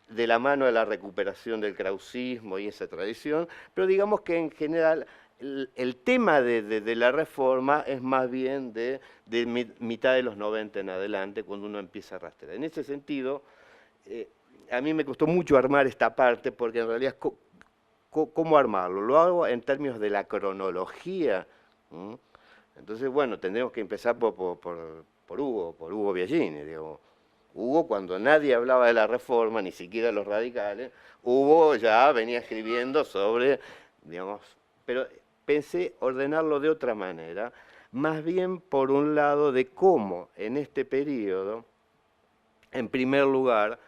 de la mano de la recuperación del krausismo y esa tradición, pero digamos que en general el tema de la Reforma es más bien de mitad de los 90 en adelante, cuando uno empieza a rastrear. En ese sentido, a mí me costó mucho armar esta parte, porque en realidad, ¿cómo armarlo? Lo hago en términos de la cronología. Entonces, bueno, tendremos que empezar por Hugo Biagini, digamos. Hugo, cuando nadie hablaba de la Reforma, ni siquiera los radicales, Hugo ya venía escribiendo sobre, digamos, pero pensé ordenarlo de otra manera, más bien por un lado de cómo en este periodo, en primer lugar,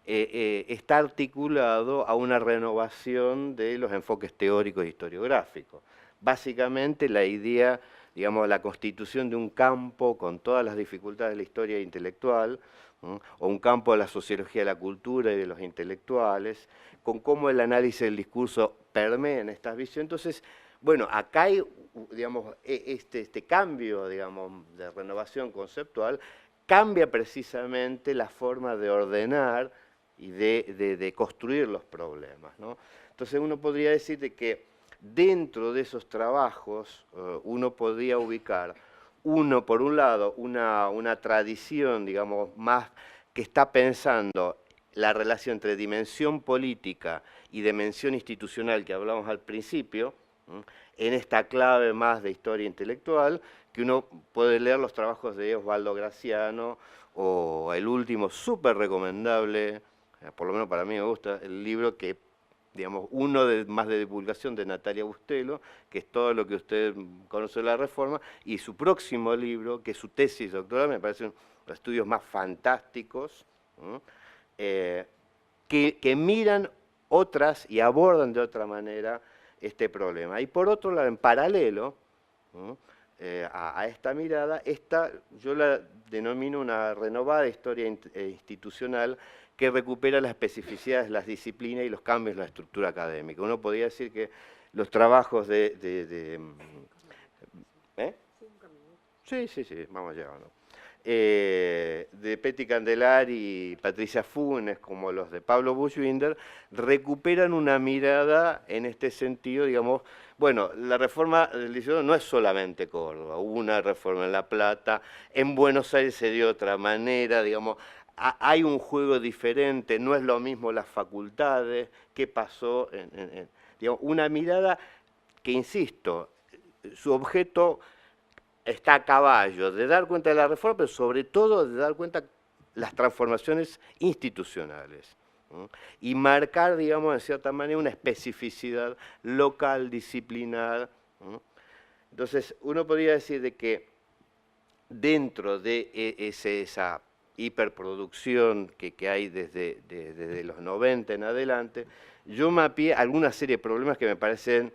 está articulado a una renovación de los enfoques teóricos e historiográficos. básicamente la idea, digamos, la constitución de un campo con todas las dificultades de la historia intelectual, o un campo de la sociología de la cultura y de los intelectuales, con cómo el análisis del discurso permea en estas visiones. Entonces, bueno, acá hay, digamos, este cambio, digamos, de renovación conceptual, cambia precisamente la forma de ordenar y de construir los problemas, ¿no? Entonces uno podría decir de que dentro de esos trabajos uno podría ubicar, por un lado, una tradición, digamos, más que está pensando la relación entre dimensión política y dimensión institucional que hablamos al principio, en esta clave más de historia intelectual, que uno puede leer los trabajos de Osvaldo Graciano, o el último súper recomendable, por lo menos para mí me gusta, el libro que, digamos, más de divulgación de Natalia Bustelo, que es todo lo que usted conoce de la Reforma, y su próximo libro, que es su tesis doctoral, me parecen los estudios más fantásticos, que miran otras y abordan de otra manera este problema. Y por otro lado, en paralelo a esta mirada, yo la denomino una renovada historia institucional que recupera las especificidades de las disciplinas y los cambios en la estructura académica. Uno podría decir que los trabajos ¿eh? Sí, vamos llegando. De Petty Candelari y Patricia Funes, como los de Pablo Buschbinder, recuperan una mirada en este sentido, digamos, bueno, la reforma del 18 no es solamente Córdoba, hubo una reforma en La Plata, en Buenos Aires se dio de otra manera, digamos, hay un juego diferente, no es lo mismo las facultades, qué pasó, digamos, una mirada que, insisto, su objeto está a caballo de dar cuenta de la reforma, pero sobre todo de dar cuenta de las transformaciones institucionales, ¿no? Y marcar, digamos, en cierta manera, una especificidad local, disciplinar, ¿no? Entonces, uno podría decir de que dentro de esa hiperproducción que hay desde los 90 en adelante, yo mapeé alguna serie de problemas que me parecen,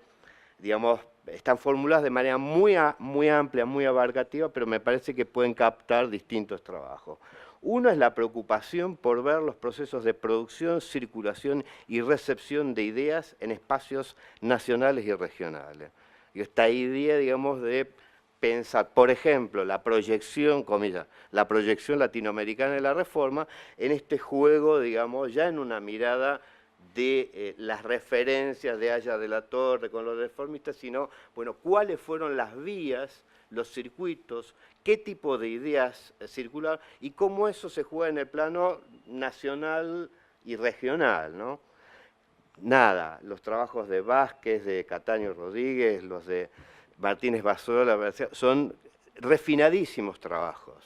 digamos, están formuladas de manera muy amplia, muy abarcativa, pero me parece que pueden captar distintos trabajos. Uno es la preocupación por ver los procesos de producción, circulación y recepción de ideas en espacios nacionales y regionales. Y esta idea, digamos, de pensar, por ejemplo, la proyección, comillas, la proyección latinoamericana de la Reforma en este juego, digamos, ya en una mirada de las referencias de Haya de la Torre con los reformistas, sino, bueno, cuáles fueron las vías, los circuitos, qué tipo de ideas circular y cómo eso se juega en el plano nacional y regional, ¿no? Nada, los trabajos de Vázquez, de Cataño Rodríguez, los de Martínez Basola, son refinadísimos trabajos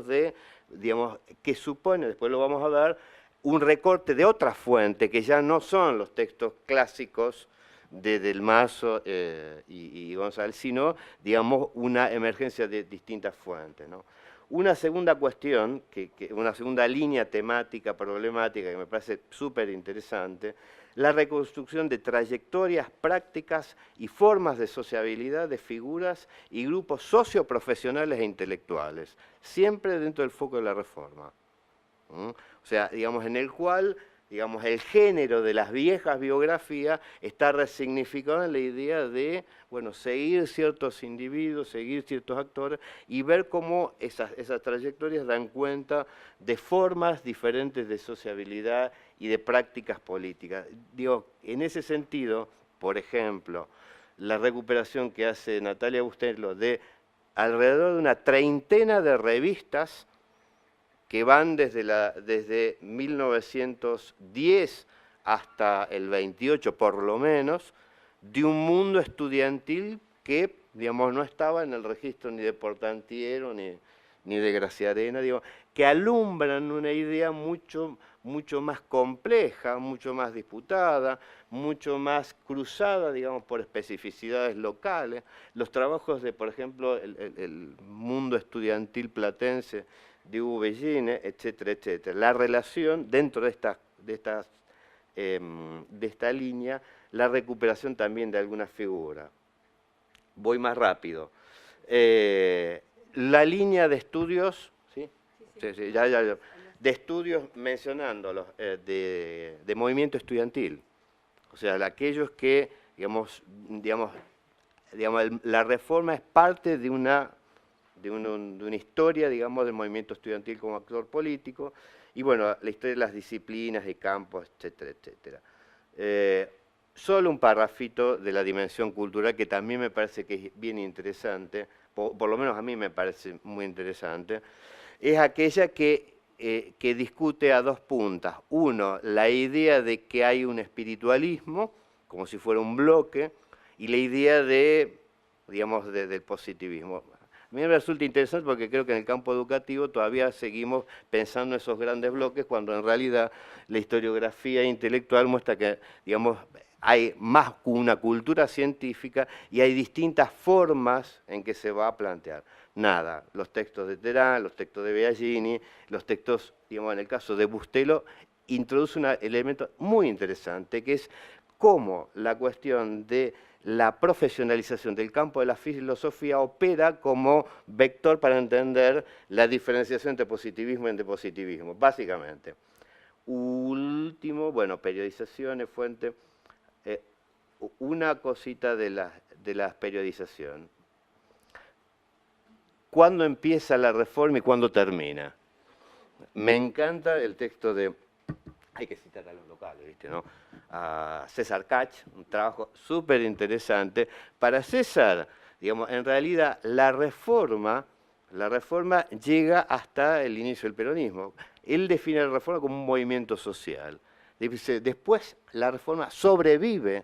de, digamos, que supone, después lo vamos a ver, un recorte de otra fuente, que ya no son los textos clásicos de Del Mazo y González, sino, digamos, una emergencia de distintas fuentes, ¿no? Una segunda cuestión, una segunda línea temática, problemática, que me parece súper interesante, la reconstrucción de trayectorias, prácticas y formas de sociabilidad de figuras y grupos socioprofesionales e intelectuales, siempre dentro del foco de la Reforma. O sea, digamos, en el cual, digamos, el género de las viejas biografías está resignificado en la idea de, bueno, seguir ciertos individuos, seguir ciertos actores y ver cómo esas trayectorias dan cuenta de formas diferentes de sociabilidad y de prácticas políticas. Digo, en ese sentido, por ejemplo, la recuperación que hace Natalia Bustelo de alrededor de una treintena de revistas que van desde 1910 hasta el 28 por lo menos, de un mundo estudiantil que, digamos, no estaba en el registro ni de Portantiero ni de Graciarena, digo, que alumbran una idea mucho más compleja, mucho más disputada, mucho más cruzada, digamos, por especificidades locales. Los trabajos de, por ejemplo, el mundo estudiantil platense, de Hugo Belline, etcétera, etcétera. La relación dentro de estas de esta línea la recuperación también de alguna figura. Voy más rápido. La línea de estudios, ¿sí? Sí, ya. De estudios mencionándolos, de movimiento estudiantil. O sea, aquellos que, digamos, la reforma es parte de una historia, digamos, del movimiento estudiantil como actor político, y bueno, la historia de las disciplinas, de campos, etcétera, etcétera. Solo un parrafito de la dimensión cultural que también me parece que es bien interesante, por lo menos a mí me parece muy interesante, es aquella que discute a dos puntas. Uno, la idea de que hay un espiritualismo, como si fuera un bloque, y la idea de, digamos, del positivismo. A mí me resulta interesante porque creo que en el campo educativo todavía seguimos pensando en esos grandes bloques cuando en realidad la historiografía intelectual muestra que, digamos, hay más una cultura científica y hay distintas formas en que se va a plantear. Nada, los textos de Terán, los textos de Biagini, los textos, digamos, en el caso de Bustelo, introduce un elemento muy interesante que es cómo la cuestión de la profesionalización del campo de la filosofía opera como vector para entender la diferenciación entre positivismo y antipositivismo, básicamente. Último, bueno, periodización es fuente. Una cosita de la periodización. ¿Cuándo empieza la reforma y cuándo termina? Me encanta el texto de... Hay que citar a los locales, ¿viste, no? A César Kach, un trabajo súper interesante. Para César, digamos, en realidad la reforma llega hasta el inicio del peronismo. Él define la reforma como un movimiento social. Dice, después la reforma sobrevive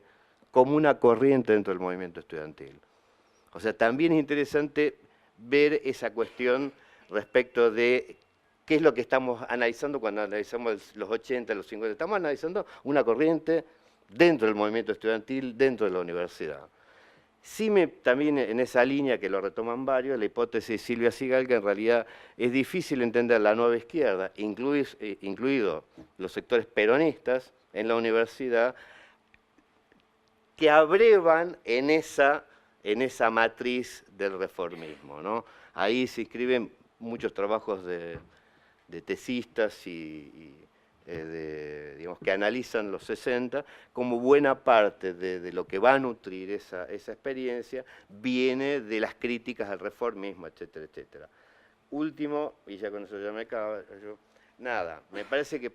como una corriente dentro del movimiento estudiantil. O sea, también es interesante ver esa cuestión respecto de qué es lo que estamos analizando cuando analizamos los 80, los 50. Estamos analizando una corriente dentro del movimiento estudiantil, dentro de la universidad. Sí, también en esa línea, que lo retoman varios, la hipótesis de Silvia Sigal, que en realidad es difícil entender la nueva izquierda, incluidos los sectores peronistas en la universidad, que abrevan en esa matriz del reformismo, ¿no? Ahí se inscriben muchos trabajos de tesistas digamos, que analizan los 60, como buena parte de lo que va a nutrir esa experiencia viene de las críticas al reformismo, etcétera, etcétera. Último, y ya con eso ya me acabo, nada, me parece que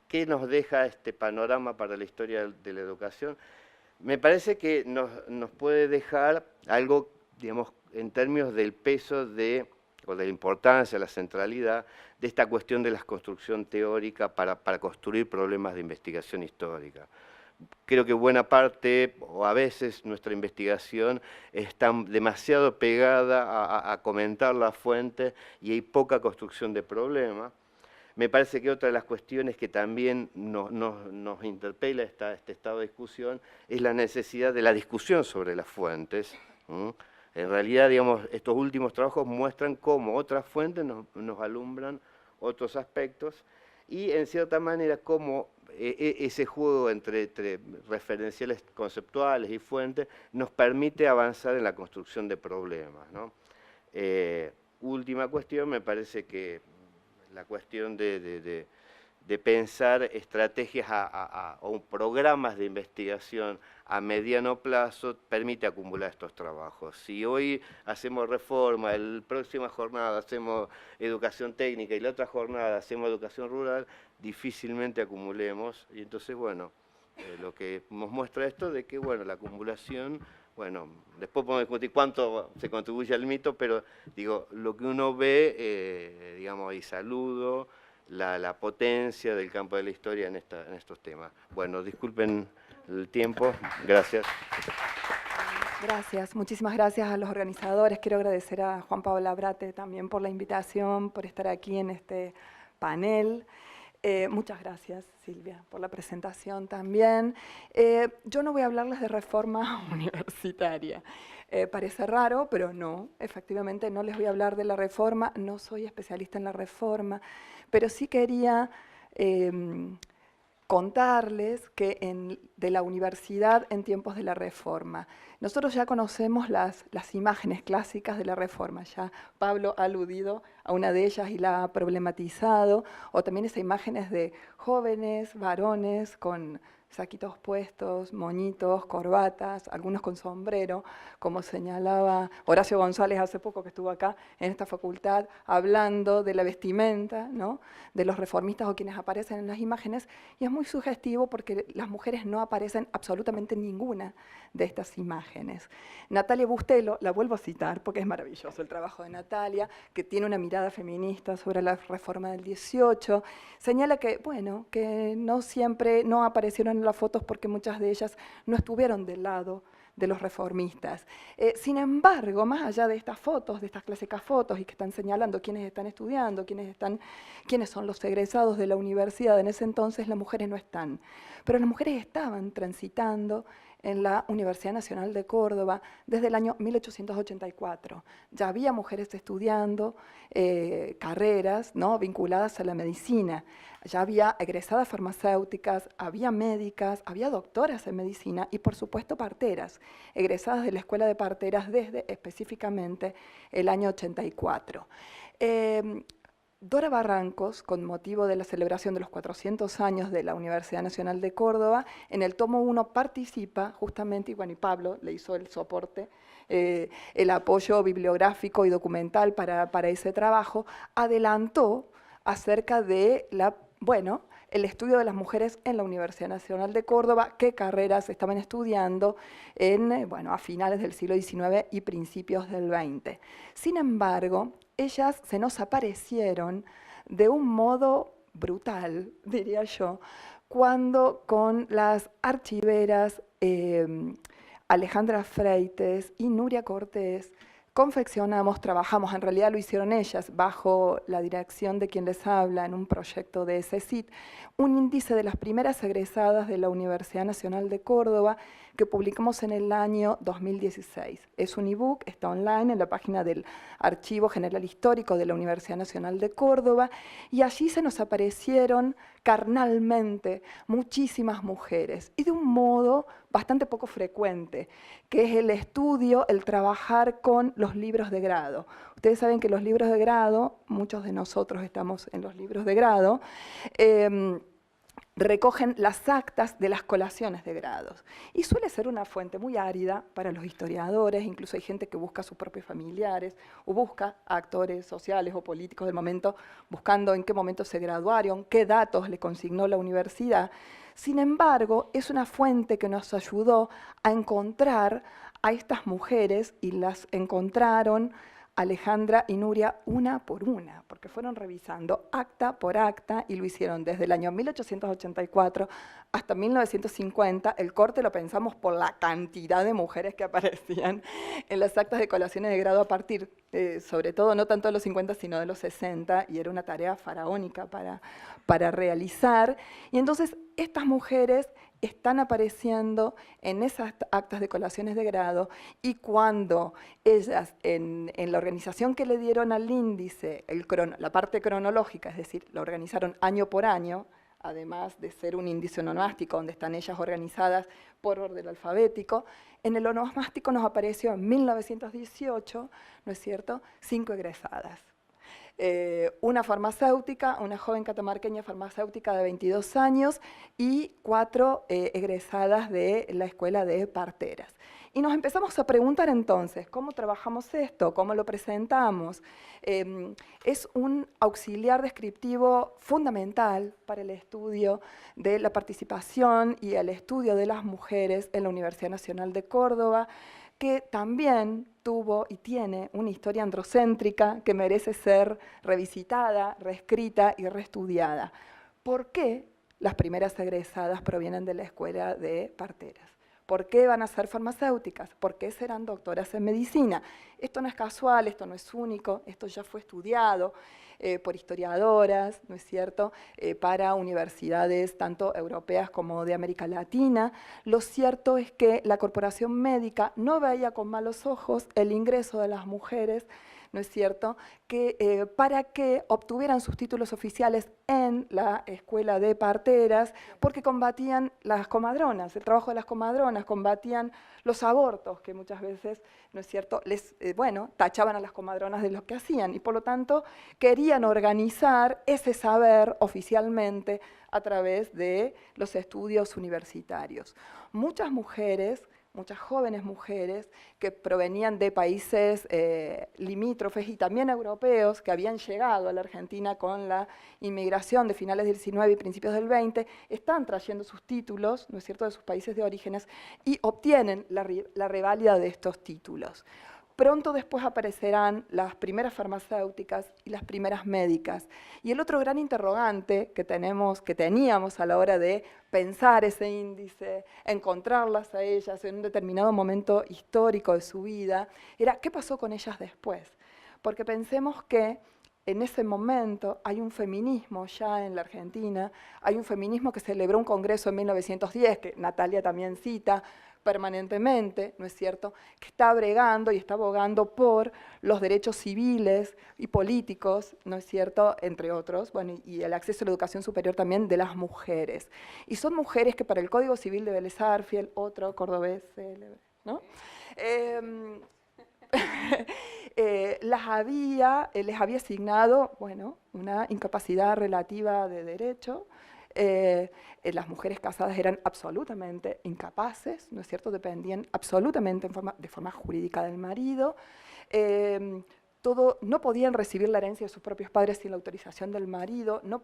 ¿qué nos deja este panorama para la historia de la educación? Me parece que nos puede dejar algo, digamos, en términos del peso o de la importancia, la centralidad de esta cuestión de la construcción teórica para construir problemas de investigación histórica. Creo que buena parte, o a veces, nuestra investigación está demasiado pegada a comentar la fuente y hay poca construcción de problemas. Me parece que otra de las cuestiones que también nos interpela este estado de discusión es la necesidad de la discusión sobre las fuentes. En realidad, digamos, estos últimos trabajos muestran cómo otras fuentes nos alumbran otros aspectos y, en cierta manera, cómo ese juego entre referenciales conceptuales y fuentes nos permite avanzar en la construcción de problemas, ¿no? Última cuestión, me parece que la cuestión de pensar estrategias o programas de investigación a mediano plazo permite acumular estos trabajos. Si hoy hacemos reforma, la próxima jornada hacemos educación técnica y la otra jornada hacemos educación rural, difícilmente acumulemos. Y entonces, bueno, lo que nos muestra esto de que, bueno, la acumulación... Bueno, después podemos discutir cuánto se contribuye al mito, pero digo, lo que uno ve, digamos, y saludo la potencia del campo de la historia en estos temas. Bueno, disculpen el tiempo, gracias. Gracias, muchísimas gracias a los organizadores. Quiero agradecer a Juan Pablo Abrate también por la invitación, por estar aquí en este panel. Muchas gracias, Silvia, por la presentación también. Yo no voy a hablarles de reforma universitaria. Parece raro, pero no, efectivamente no les voy a hablar de la reforma, no soy especialista en la reforma, pero sí quería contarles que de la universidad en tiempos de la Reforma. Nosotros ya conocemos las imágenes clásicas de la Reforma, ya Pablo ha aludido a una de ellas y la ha problematizado, o también esas imágenes de jóvenes, varones con saquitos puestos, moñitos, corbatas, algunos con sombrero, como señalaba Horacio González hace poco que estuvo acá en esta facultad, hablando de la vestimenta, ¿no?, de los reformistas o quienes aparecen en las imágenes, y es muy sugestivo porque las mujeres no aparecen absolutamente en ninguna de estas imágenes. Natalia Bustelo, la vuelvo a citar porque es maravilloso el trabajo de Natalia, que tiene una mirada feminista sobre la Reforma del 18, señala que, bueno, que no siempre no aparecieron en las fotos porque muchas de ellas no estuvieron del lado de los reformistas. Sin embargo, más allá de estas fotos, de estas clásicas fotos, y que están señalando quiénes están estudiando, quiénes son los egresados de la universidad, en ese entonces las mujeres no están. Pero las mujeres estaban transitando en la Universidad Nacional de Córdoba desde el año 1884. Ya había mujeres estudiando carreras, ¿no?, vinculadas a la medicina. Ya había egresadas farmacéuticas, había médicas, había doctoras en medicina y, por supuesto, parteras, egresadas de la Escuela de Parteras desde específicamente el año 84. Dora Barrancos, con motivo de la celebración de los 400 años de la Universidad Nacional de Córdoba, en el tomo 1 participa justamente, y bueno, y Pablo le hizo el soporte, el apoyo bibliográfico y documental para ese trabajo, adelantó acerca de el estudio de las mujeres en la Universidad Nacional de Córdoba, qué carreras estaban estudiando a finales del siglo XIX y principios del XX. Sin embargo, ellas se nos aparecieron de un modo brutal, diría yo, cuando con las archiveras Alejandra Freites y Nuria Cortés trabajamos, en realidad lo hicieron ellas, bajo la dirección de quien les habla en un proyecto de CECIT, un índice de las primeras egresadas de la Universidad Nacional de Córdoba que publicamos en el año 2016. Es un ebook, está online en la página del Archivo General Histórico de la Universidad Nacional de Córdoba, y allí se nos aparecieron carnalmente muchísimas mujeres, y de un modo bastante poco frecuente, que es el estudio, el trabajar con los libros de grado. Ustedes saben que los libros de grado, muchos de nosotros estamos en los libros de grado, recogen las actas de las colaciones de grados. Y suele ser una fuente muy árida para los historiadores, incluso hay gente que busca a sus propios familiares, o busca a actores sociales o políticos del momento, buscando en qué momento se graduaron, qué datos le consignó la universidad. Sin embargo, es una fuente que nos ayudó a encontrar a estas mujeres, y las encontraron Alejandra y Nuria una por una, porque fueron revisando acta por acta y lo hicieron desde el año 1884 hasta 1950. El corte lo pensamos por la cantidad de mujeres que aparecían en las actas de colaciones de grado a partir, sobre todo, no tanto de los 50, sino de los 60, y era una tarea faraónica para realizar. Y entonces estas mujeres están apareciendo en esas actas de colaciones de grado, y cuando ellas, en la organización que le dieron al índice, la parte cronológica, es decir, la organizaron año por año, además de ser un índice onomástico donde están ellas organizadas por orden alfabético, en el onomástico nos apareció en 1918, ¿no es cierto?, 5 egresadas. Una farmacéutica, una joven catamarqueña farmacéutica de 22 años y 4 egresadas de la Escuela de Parteras. Y nos empezamos a preguntar entonces, ¿cómo trabajamos esto? ¿Cómo lo presentamos? Es un auxiliar descriptivo fundamental para el estudio de la participación y el estudio de las mujeres en la Universidad Nacional de Córdoba, que también tuvo y tiene una historia androcéntrica que merece ser revisitada, reescrita y reestudiada. ¿Por qué las primeras egresadas provienen de la Escuela de Parteras? ¿Por qué van a ser farmacéuticas? ¿Por qué serán doctoras en medicina? Esto no es casual, esto no es único, esto ya fue estudiado por historiadoras, ¿no es cierto?, para universidades tanto europeas como de América Latina. Lo cierto es que la corporación médica no veía con malos ojos el ingreso de las mujeres ¿no es cierto?, que, para que obtuvieran sus títulos oficiales en la escuela de parteras, porque combatían las comadronas, el trabajo de las comadronas, combatían los abortos, que muchas veces, ¿no es cierto?, les, bueno, tachaban a las comadronas de lo que hacían, y por lo tanto querían organizar ese saber oficialmente a través de los estudios universitarios. Muchas mujeres, muchas jóvenes mujeres que provenían de países limítrofes y también europeos que habían llegado a la Argentina con la inmigración de finales del 19 y principios del 20, están trayendo sus títulos, ¿no es cierto?, de sus países de orígenes y obtienen la reválida de estos títulos. Pronto después aparecerán las primeras farmacéuticas y las primeras médicas. Y el otro gran interrogante que teníamos a la hora de pensar ese índice, encontrarlas a ellas en un determinado momento histórico de su vida, era ¿qué pasó con ellas después? Porque pensemos que en ese momento hay un feminismo ya en la Argentina, hay un feminismo que celebró un congreso en 1910, que Natalia también cita, permanentemente, ¿no es cierto?, que está bregando y está abogando por los derechos civiles y políticos, ¿no es cierto?, entre otros, bueno, y el acceso a la educación superior también de las mujeres. Y son mujeres que para el Código Civil de Vélez Sarsfield, otro cordobés célebre, ¿no?, les había asignado, bueno, una incapacidad relativa de derecho. Las mujeres casadas eran absolutamente incapaces, ¿no es cierto?, dependían absolutamente de forma jurídica del marido, no podían recibir la herencia de sus propios padres sin la autorización del marido, no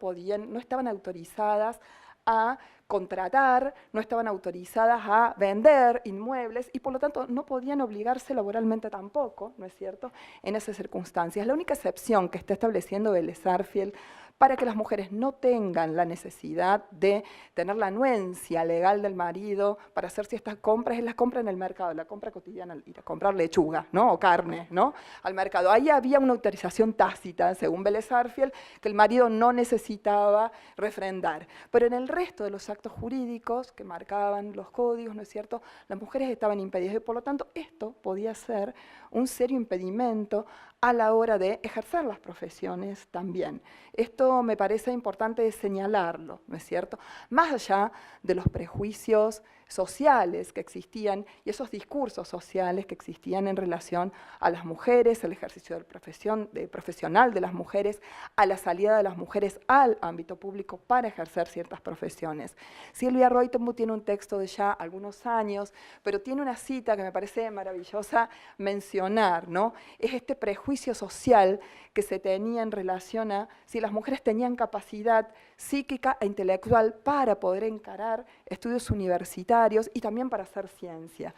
estaban autorizadas a contratar, no estaban autorizadas a vender inmuebles y por lo tanto no podían obligarse laboralmente tampoco, ¿no es cierto?, en esas circunstancias. La única excepción que está estableciendo Vélez Sarsfield para que las mujeres no tengan la necesidad de tener la anuencia legal del marido para hacer ciertas compras, es la compra en el mercado, la compra cotidiana, ir a comprar lechuga, ¿no?, o carne, ¿no?, al mercado. Ahí había una autorización tácita, según Vélez Sarsfield, que el marido no necesitaba refrendar. Pero en el resto de los actos jurídicos que marcaban los códigos, ¿no es cierto?, las mujeres estaban impedidas y por lo tanto esto podía ser un serio impedimento a la hora de ejercer las profesiones también. Esto me parece importante señalarlo, ¿no es cierto?, más allá de los prejuicios sociales que existían y esos discursos sociales que existían en relación a las mujeres, el ejercicio de profesional de las mujeres, a la salida de las mujeres al ámbito público para ejercer ciertas profesiones. Silvia Reutemuth tiene un texto de ya algunos años, pero tiene una cita que me parece maravillosa mencionar, ¿no? Es este prejuicio social que se tenía en relación a si las mujeres tenían capacidad psíquica e intelectual para poder encarar estudios universitarios y también para hacer ciencia.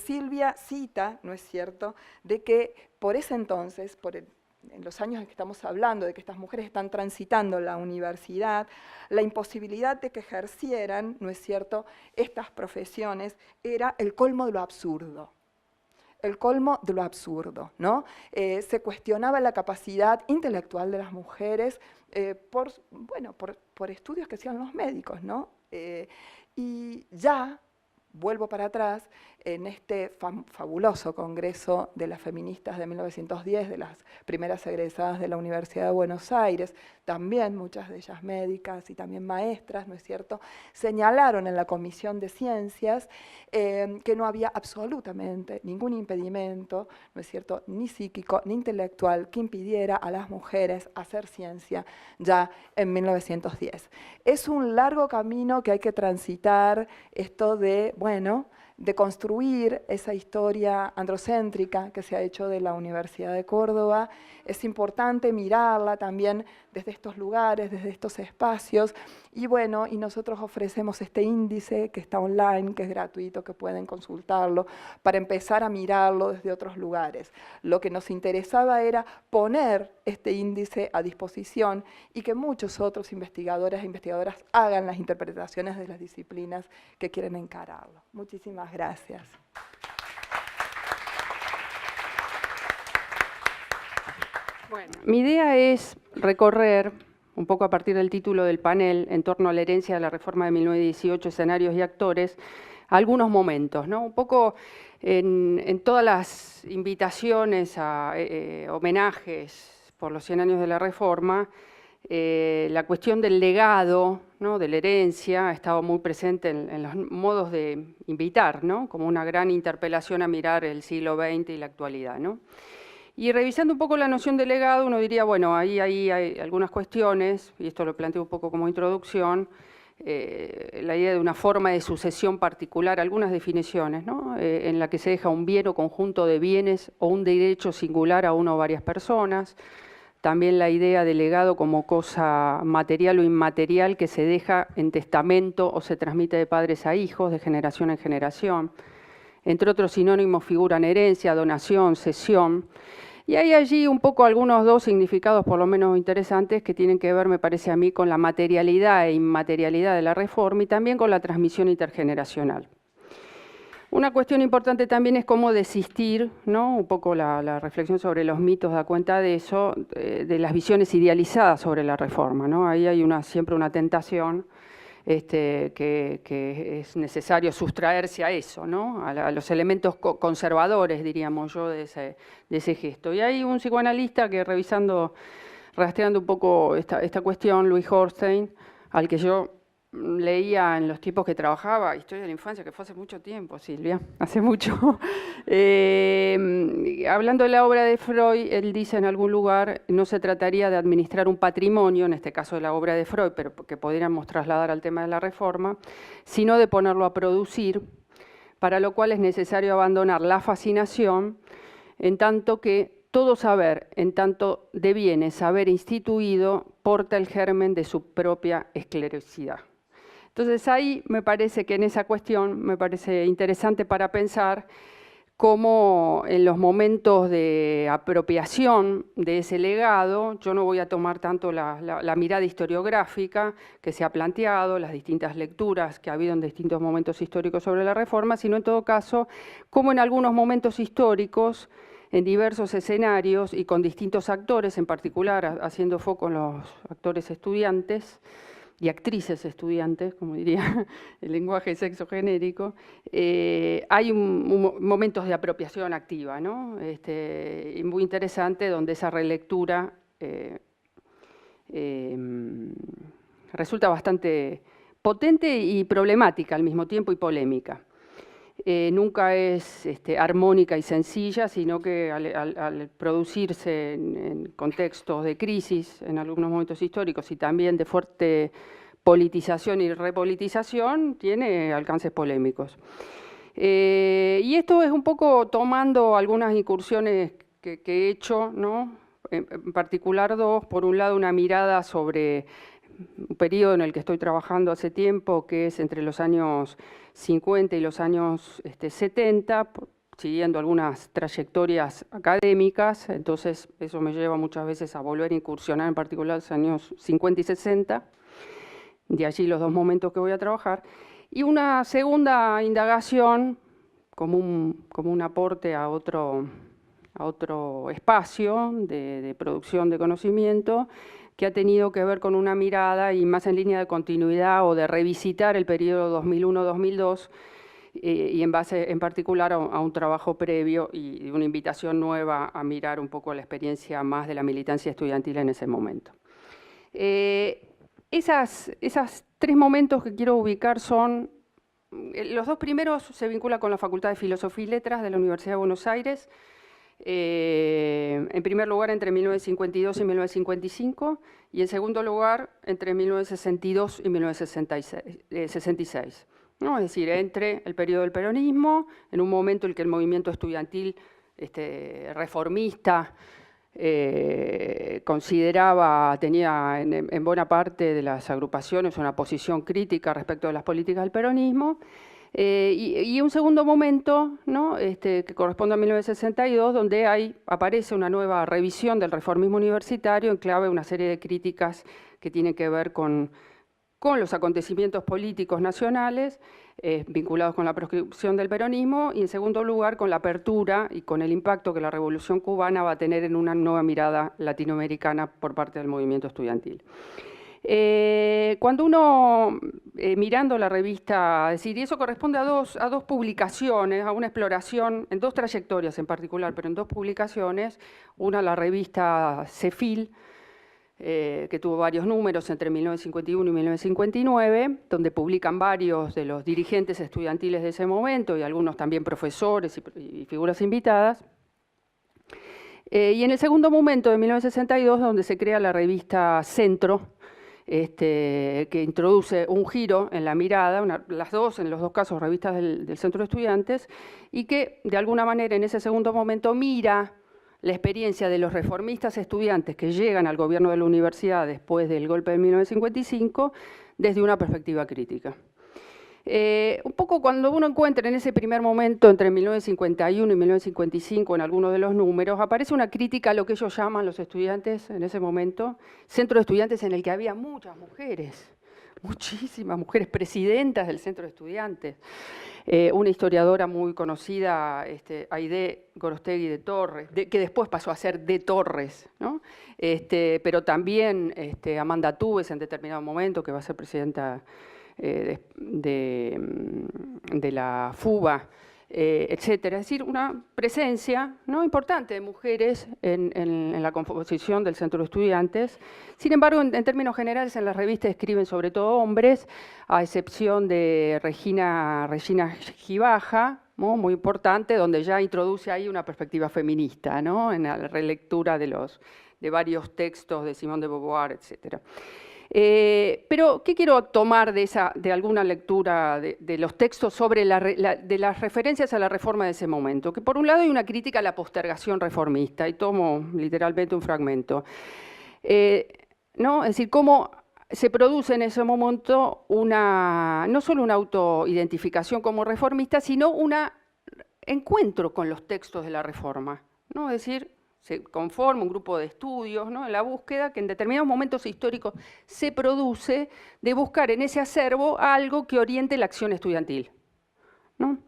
Silvia cita, ¿no es cierto?, de que por ese entonces, en los años en que estamos hablando, de que estas mujeres están transitando la universidad, la imposibilidad de que ejercieran, ¿no es cierto?, estas profesiones era el colmo de lo absurdo. El colmo de lo absurdo, ¿no? Se cuestionaba la capacidad intelectual de las mujeres por estudios que hacían los médicos, ¿no? Y ya, vuelvo para atrás, en este fabuloso congreso de las feministas de 1910, de las primeras egresadas de la Universidad de Buenos Aires, también muchas de ellas médicas y también maestras, ¿no es cierto?, señalaron en la Comisión de Ciencias que no había absolutamente ningún impedimento, ¿no es cierto?, ni psíquico ni intelectual que impidiera a las mujeres hacer ciencia ya en 1910. Es un largo camino que hay que transitar, esto de, bueno, de construir esa historia androcéntrica que se ha hecho de la Universidad de Córdoba. Es importante mirarla también desde estos lugares, desde estos espacios, y bueno, y nosotros ofrecemos este índice que está online, que es gratuito, que pueden consultarlo, para empezar a mirarlo desde otros lugares. Lo que nos interesaba era poner este índice a disposición y que muchos otros investigadores e investigadoras hagan las interpretaciones de las disciplinas que quieren encararlo. Muchísimas gracias. Bueno, mi idea es recorrer un poco a partir del título del panel, en torno a la herencia de la reforma de 1918, escenarios y actores, algunos momentos, ¿no? Un poco en todas las invitaciones a homenajes por los 100 años de la reforma, la cuestión del legado, ¿no?, de la herencia ha estado muy presente en los modos de invitar, ¿no?, como una gran interpelación a mirar el siglo XX y la actualidad, ¿no? Y revisando un poco la noción de legado, uno diría, bueno, ahí hay algunas cuestiones, y esto lo planteo un poco como introducción, la idea de una forma de sucesión particular, algunas definiciones, ¿no?, en la que se deja un bien o conjunto de bienes o un derecho singular a una o varias personas. También la idea de legado como cosa material o inmaterial que se deja en testamento o se transmite de padres a hijos, de generación en generación. Entre otros sinónimos figuran herencia, donación, cesión. Y hay allí un poco algunos dos significados por lo menos interesantes que tienen que ver, me parece a mí, con la materialidad e inmaterialidad de la reforma y también con la transmisión intergeneracional. Una cuestión importante también es cómo desistir, ¿no?, un poco la reflexión sobre los mitos da cuenta de eso, de las visiones idealizadas sobre la reforma, ¿no? Ahí hay siempre una tentación que es necesario sustraerse a eso, ¿no?, a los elementos conservadores, diríamos yo, de ese gesto. Y hay un psicoanalista que rastreando un poco esta cuestión, Louis Horstein, al que yo leía en los tiempos que trabajaba, Historia de la Infancia, que fue hace mucho tiempo, Silvia, hace mucho. Hablando de la obra de Freud, él dice en algún lugar, no se trataría de administrar un patrimonio, en este caso de la obra de Freud, pero que pudiéramos trasladar al tema de la reforma, sino de ponerlo a producir, para lo cual es necesario abandonar la fascinación, en tanto que todo saber, en tanto deviene saber instituido, porta el germen de su propia esclerosidad. Entonces ahí me parece que en esa cuestión me parece interesante para pensar cómo en los momentos de apropiación de ese legado, yo no voy a tomar tanto la mirada historiográfica que se ha planteado, las distintas lecturas que ha habido en distintos momentos históricos sobre la reforma, sino en todo caso, cómo en algunos momentos históricos, en diversos escenarios y con distintos actores, en particular haciendo foco en los actores estudiantes, y actrices estudiantes, como diría el lenguaje sexogenérico, hay momentos de apropiación activa, ¿no? Y muy interesante, donde esa relectura resulta bastante potente y problemática al mismo tiempo y polémica. Nunca es armónica y sencilla, sino que al producirse en contextos de crisis en algunos momentos históricos y también de fuerte politización y repolitización, tiene alcances polémicos. Y esto es un poco tomando algunas incursiones que he hecho, ¿no?, en particular dos. Por un lado, una mirada sobre un periodo en el que estoy trabajando hace tiempo, que es entre los años 50 y los años 70, siguiendo algunas trayectorias académicas. Entonces eso me lleva muchas veces a volver a incursionar, en particular los años 50 y 60, de allí los dos momentos que voy a trabajar. Y una segunda indagación, como un aporte a otro espacio de producción de conocimiento, que ha tenido que ver con una mirada y más en línea de continuidad o de revisitar el periodo 2001-2002 y en base en particular a un trabajo previo y una invitación nueva a mirar un poco la experiencia más de la militancia estudiantil en ese momento. Esas tres momentos que quiero ubicar son, los dos primeros se vinculan con la Facultad de Filosofía y Letras de la Universidad de Buenos Aires, en primer lugar entre 1952 y 1955 y en segundo lugar entre 1962 y 1966, ¿no? Es decir, entre el periodo del peronismo, en un momento en que el movimiento estudiantil reformista tenía en buena parte de las agrupaciones una posición crítica respecto de las políticas del peronismo, y un segundo momento, ¿no?, que corresponde a 1962, donde aparece una nueva revisión del reformismo universitario en clave de una serie de críticas que tienen que ver con con los acontecimientos políticos nacionales vinculados con la proscripción del peronismo y, en segundo lugar, con la apertura y con el impacto que la Revolución Cubana va a tener en una nueva mirada latinoamericana por parte del movimiento estudiantil. Cuando uno, mirando la revista, y eso corresponde a dos publicaciones, a una exploración, en dos trayectorias en particular, pero en dos publicaciones, una la revista CEFIL, que tuvo varios números entre 1951 y 1959, donde publican varios de los dirigentes estudiantiles de ese momento y algunos también profesores y figuras invitadas. Y en el segundo momento, de 1962, donde se crea la revista Centro, que introduce un giro en la mirada, en los dos casos revistas del Centro de Estudiantes, y que de alguna manera en ese segundo momento mira la experiencia de los reformistas estudiantes que llegan al gobierno de la universidad después del golpe de 1955 desde una perspectiva crítica. Un poco cuando uno encuentra en ese primer momento, entre 1951 y 1955, en algunos de los números, aparece una crítica a lo que ellos llaman los estudiantes en ese momento, centro de estudiantes en el que había muchas mujeres, muchísimas mujeres presidentas del centro de estudiantes. Una historiadora muy conocida, Aide Gorostegui de Torres, que después pasó a ser de Torres, ¿no? Pero también Amanda Tubes en determinado momento, que va a ser presidenta de la FUBA, etcétera. Es decir, una presencia, ¿no?, importante de mujeres en la composición del centro de estudiantes. Sin embargo, en términos generales, en las revistas escriben sobre todo hombres, a excepción de Regina Gibaja, ¿no?, muy importante, donde ya introduce ahí una perspectiva feminista, ¿no?, en la relectura de varios textos de Simone de Beauvoir, etcétera. Pero, ¿qué quiero tomar de alguna lectura de los textos sobre de las referencias a la reforma de ese momento? Que por un lado hay una crítica a la postergación reformista, y tomo literalmente un fragmento, ¿no? Es decir, cómo se produce en ese momento no solo una autoidentificación como reformista, sino un encuentro con los textos de la reforma, ¿no? Es decir, se conforma un grupo de estudios, ¿no?, en la búsqueda que en determinados momentos históricos se produce de buscar en ese acervo algo que oriente la acción estudiantil, ¿no?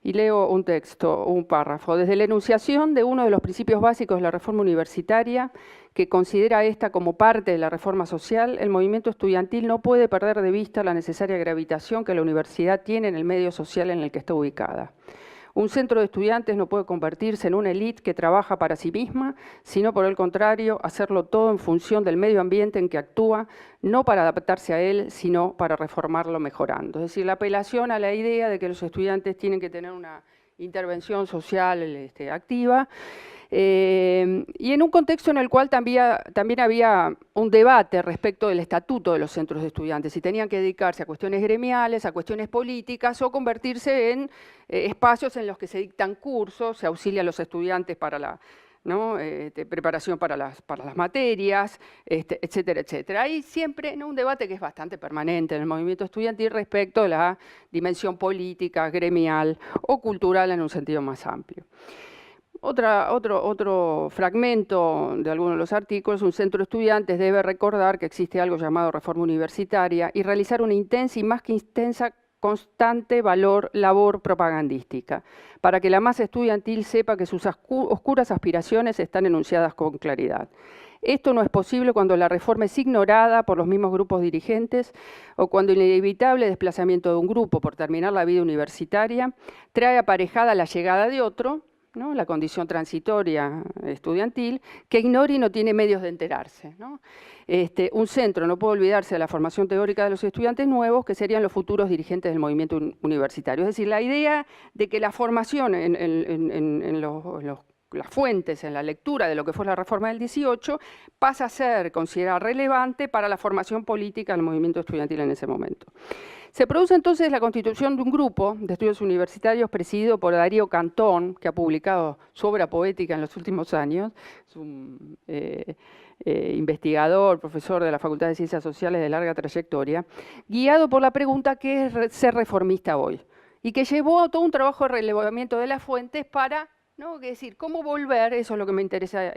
Y leo un texto, un párrafo. Desde la enunciación de uno de los principios básicos de la reforma universitaria, que considera esta como parte de la reforma social, el movimiento estudiantil no puede perder de vista la necesaria gravitación que la universidad tiene en el medio social en el que está ubicada. Un centro de estudiantes no puede convertirse en una élite que trabaja para sí misma, sino por el contrario, hacerlo todo en función del medio ambiente en que actúa, no para adaptarse a él, sino para reformarlo mejorando. Es decir, la apelación a la idea de que los estudiantes tienen que tener una intervención social activa, y en un contexto en el cual también había un debate respecto del estatuto de los centros de estudiantes, si tenían que dedicarse a cuestiones gremiales, a cuestiones políticas o convertirse en espacios en los que se dictan cursos, se auxilia a los estudiantes para la preparación para las materias, etcétera, etcétera. Hay siempre, ¿no?, un debate que es bastante permanente en el movimiento estudiantil respecto a la dimensión política, gremial o cultural en un sentido más amplio. Otro fragmento de algunos de los artículos: un centro de estudiantes debe recordar que existe algo llamado reforma universitaria y realizar una intensa y más que intensa constante labor propagandística, para que la masa estudiantil sepa que sus oscuras aspiraciones están enunciadas con claridad. Esto no es posible cuando la reforma es ignorada por los mismos grupos dirigentes o cuando el inevitable desplazamiento de un grupo por terminar la vida universitaria trae aparejada la llegada de otro, ¿no?, la condición transitoria estudiantil, que ignora y no tiene medios de enterarse, ¿no? Un centro no puede olvidarse de la formación teórica de los estudiantes nuevos, que serían los futuros dirigentes del movimiento universitario. Es decir, la idea de que la formación en las fuentes, en la lectura de lo que fue la reforma del 18, pasa a ser considerada relevante para la formación política del movimiento estudiantil en ese momento. Se produce entonces la constitución de un grupo de estudios universitarios presidido por Darío Cantón, que ha publicado su obra poética en los últimos años. Es un investigador, profesor de la Facultad de Ciencias Sociales de larga trayectoria, guiado por la pregunta ¿qué es ser reformista hoy? Y que llevó a todo un trabajo de relevamiento de las fuentes para ¿no? Es decir, cómo volver, eso es lo que me interesa,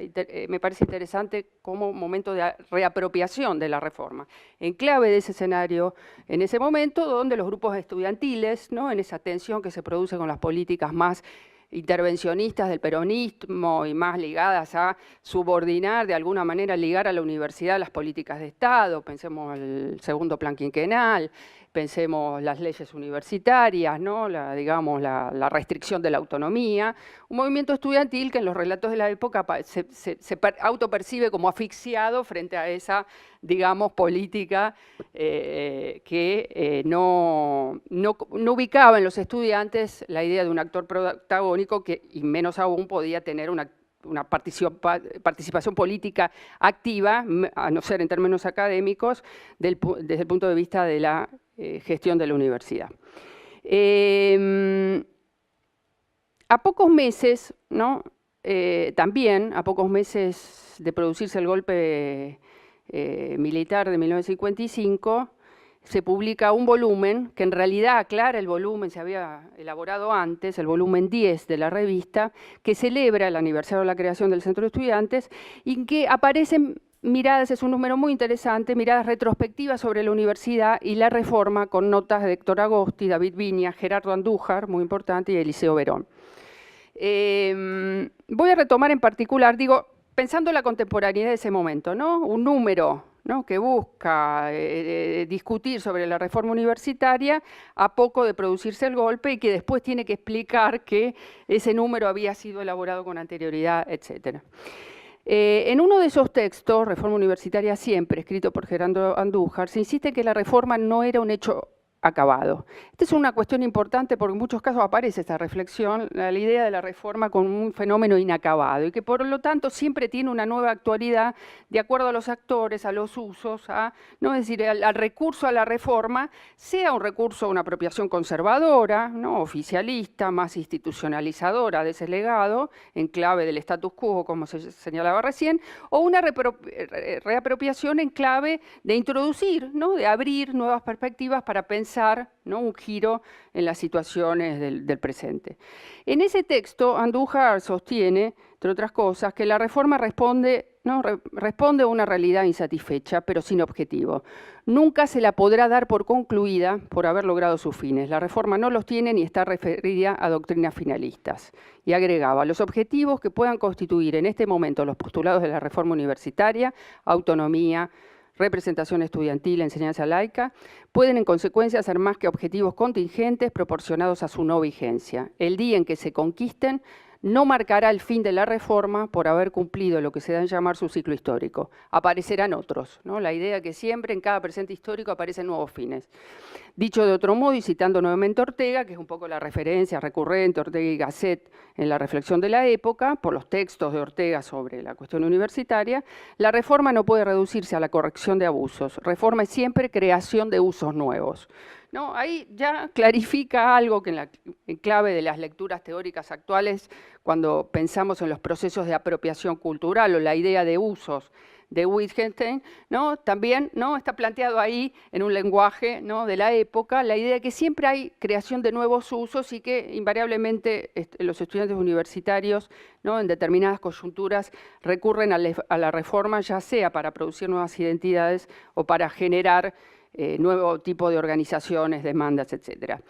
me parece interesante como momento de reapropiación de la reforma, en clave de ese escenario, en ese momento donde los grupos estudiantiles, ¿no? En esa tensión que se produce con las políticas más intervencionistas del peronismo y más ligadas a subordinar, de alguna manera ligar a la universidad las políticas de Estado, pensemos el segundo plan quinquenal, pensemos las leyes universitarias, ¿no? Digamos, la restricción de la autonomía, un movimiento estudiantil que en los relatos de la época se autopercibe como asfixiado frente a esa, digamos, política que no ubicaba en los estudiantes la idea de un actor protagónico y menos aún podía tener una participación política activa, a no ser en términos académicos, desde el punto de vista de la gestión de la universidad. A pocos meses, ¿no? También a pocos meses de producirse el golpe militar de 1955, se publica un volumen que en realidad aclara el volumen, se había elaborado antes, el volumen 10 de la revista, que celebra el aniversario de la creación del Centro de Estudiantes y en que aparecen miradas, es un número muy interesante, miradas retrospectivas sobre la universidad y la reforma con notas de Héctor Agosti, David Viña, Gerardo Andújar, muy importante, y Eliseo Verón. Voy a retomar en particular, digo, pensando en la contemporaneidad de ese momento, ¿no? Un número, ¿no? Que busca discutir sobre la reforma universitaria a poco de producirse el golpe y que después tiene que explicar que ese número había sido elaborado con anterioridad, etc. En uno de esos textos, Reforma Universitaria Siempre, escrito por Gerardo Andújar, se insiste en que la reforma no era un hecho acabado. Esta es una cuestión importante porque en muchos casos aparece esta reflexión, la idea de la reforma como un fenómeno inacabado y que por lo tanto siempre tiene una nueva actualidad de acuerdo a los actores, a los usos, ¿no? Es decir, al recurso a la reforma, sea un recurso a una apropiación conservadora, ¿no? Oficialista, más institucionalizadora de ese legado, en clave del status quo, como se señalaba recién, o una reapropiación en clave de introducir, ¿no? De abrir nuevas perspectivas para pensar, ¿no? Un giro en las situaciones del presente. En ese texto, Andújar sostiene, entre otras cosas, que la reforma responde a una realidad insatisfecha, pero sin objetivo. Nunca se la podrá dar por concluida por haber logrado sus fines. La reforma no los tiene ni está referida a doctrinas finalistas. Y agregaba, los objetivos que puedan constituir en este momento los postulados de la reforma universitaria, autonomía, representación estudiantil, enseñanza laica, pueden en consecuencia ser más que objetivos contingentes proporcionados a su no vigencia. El día en que se conquisten no marcará el fin de la reforma por haber cumplido lo que se da en llamar su ciclo histórico. Aparecerán otros, ¿no? La idea que siempre en cada presente histórico aparecen nuevos fines. Dicho de otro modo, y citando nuevamente a Ortega, que es un poco la referencia recurrente, Ortega y Gasset, en la reflexión de la época, por los textos de Ortega sobre la cuestión universitaria, la reforma no puede reducirse a la corrección de abusos. Reforma es siempre creación de usos nuevos. ¿No? Ahí ya clarifica algo que en clave de las lecturas teóricas actuales, cuando pensamos en los procesos de apropiación cultural o la idea de usos de Wittgenstein, ¿no? También, ¿no? Está planteado ahí en un lenguaje, ¿no? De la época la idea de que siempre hay creación de nuevos usos y que invariablemente los estudiantes universitarios, ¿no? En determinadas coyunturas recurren a la reforma, ya sea para producir nuevas identidades o para generar nuevo tipo de organizaciones, demandas, etc.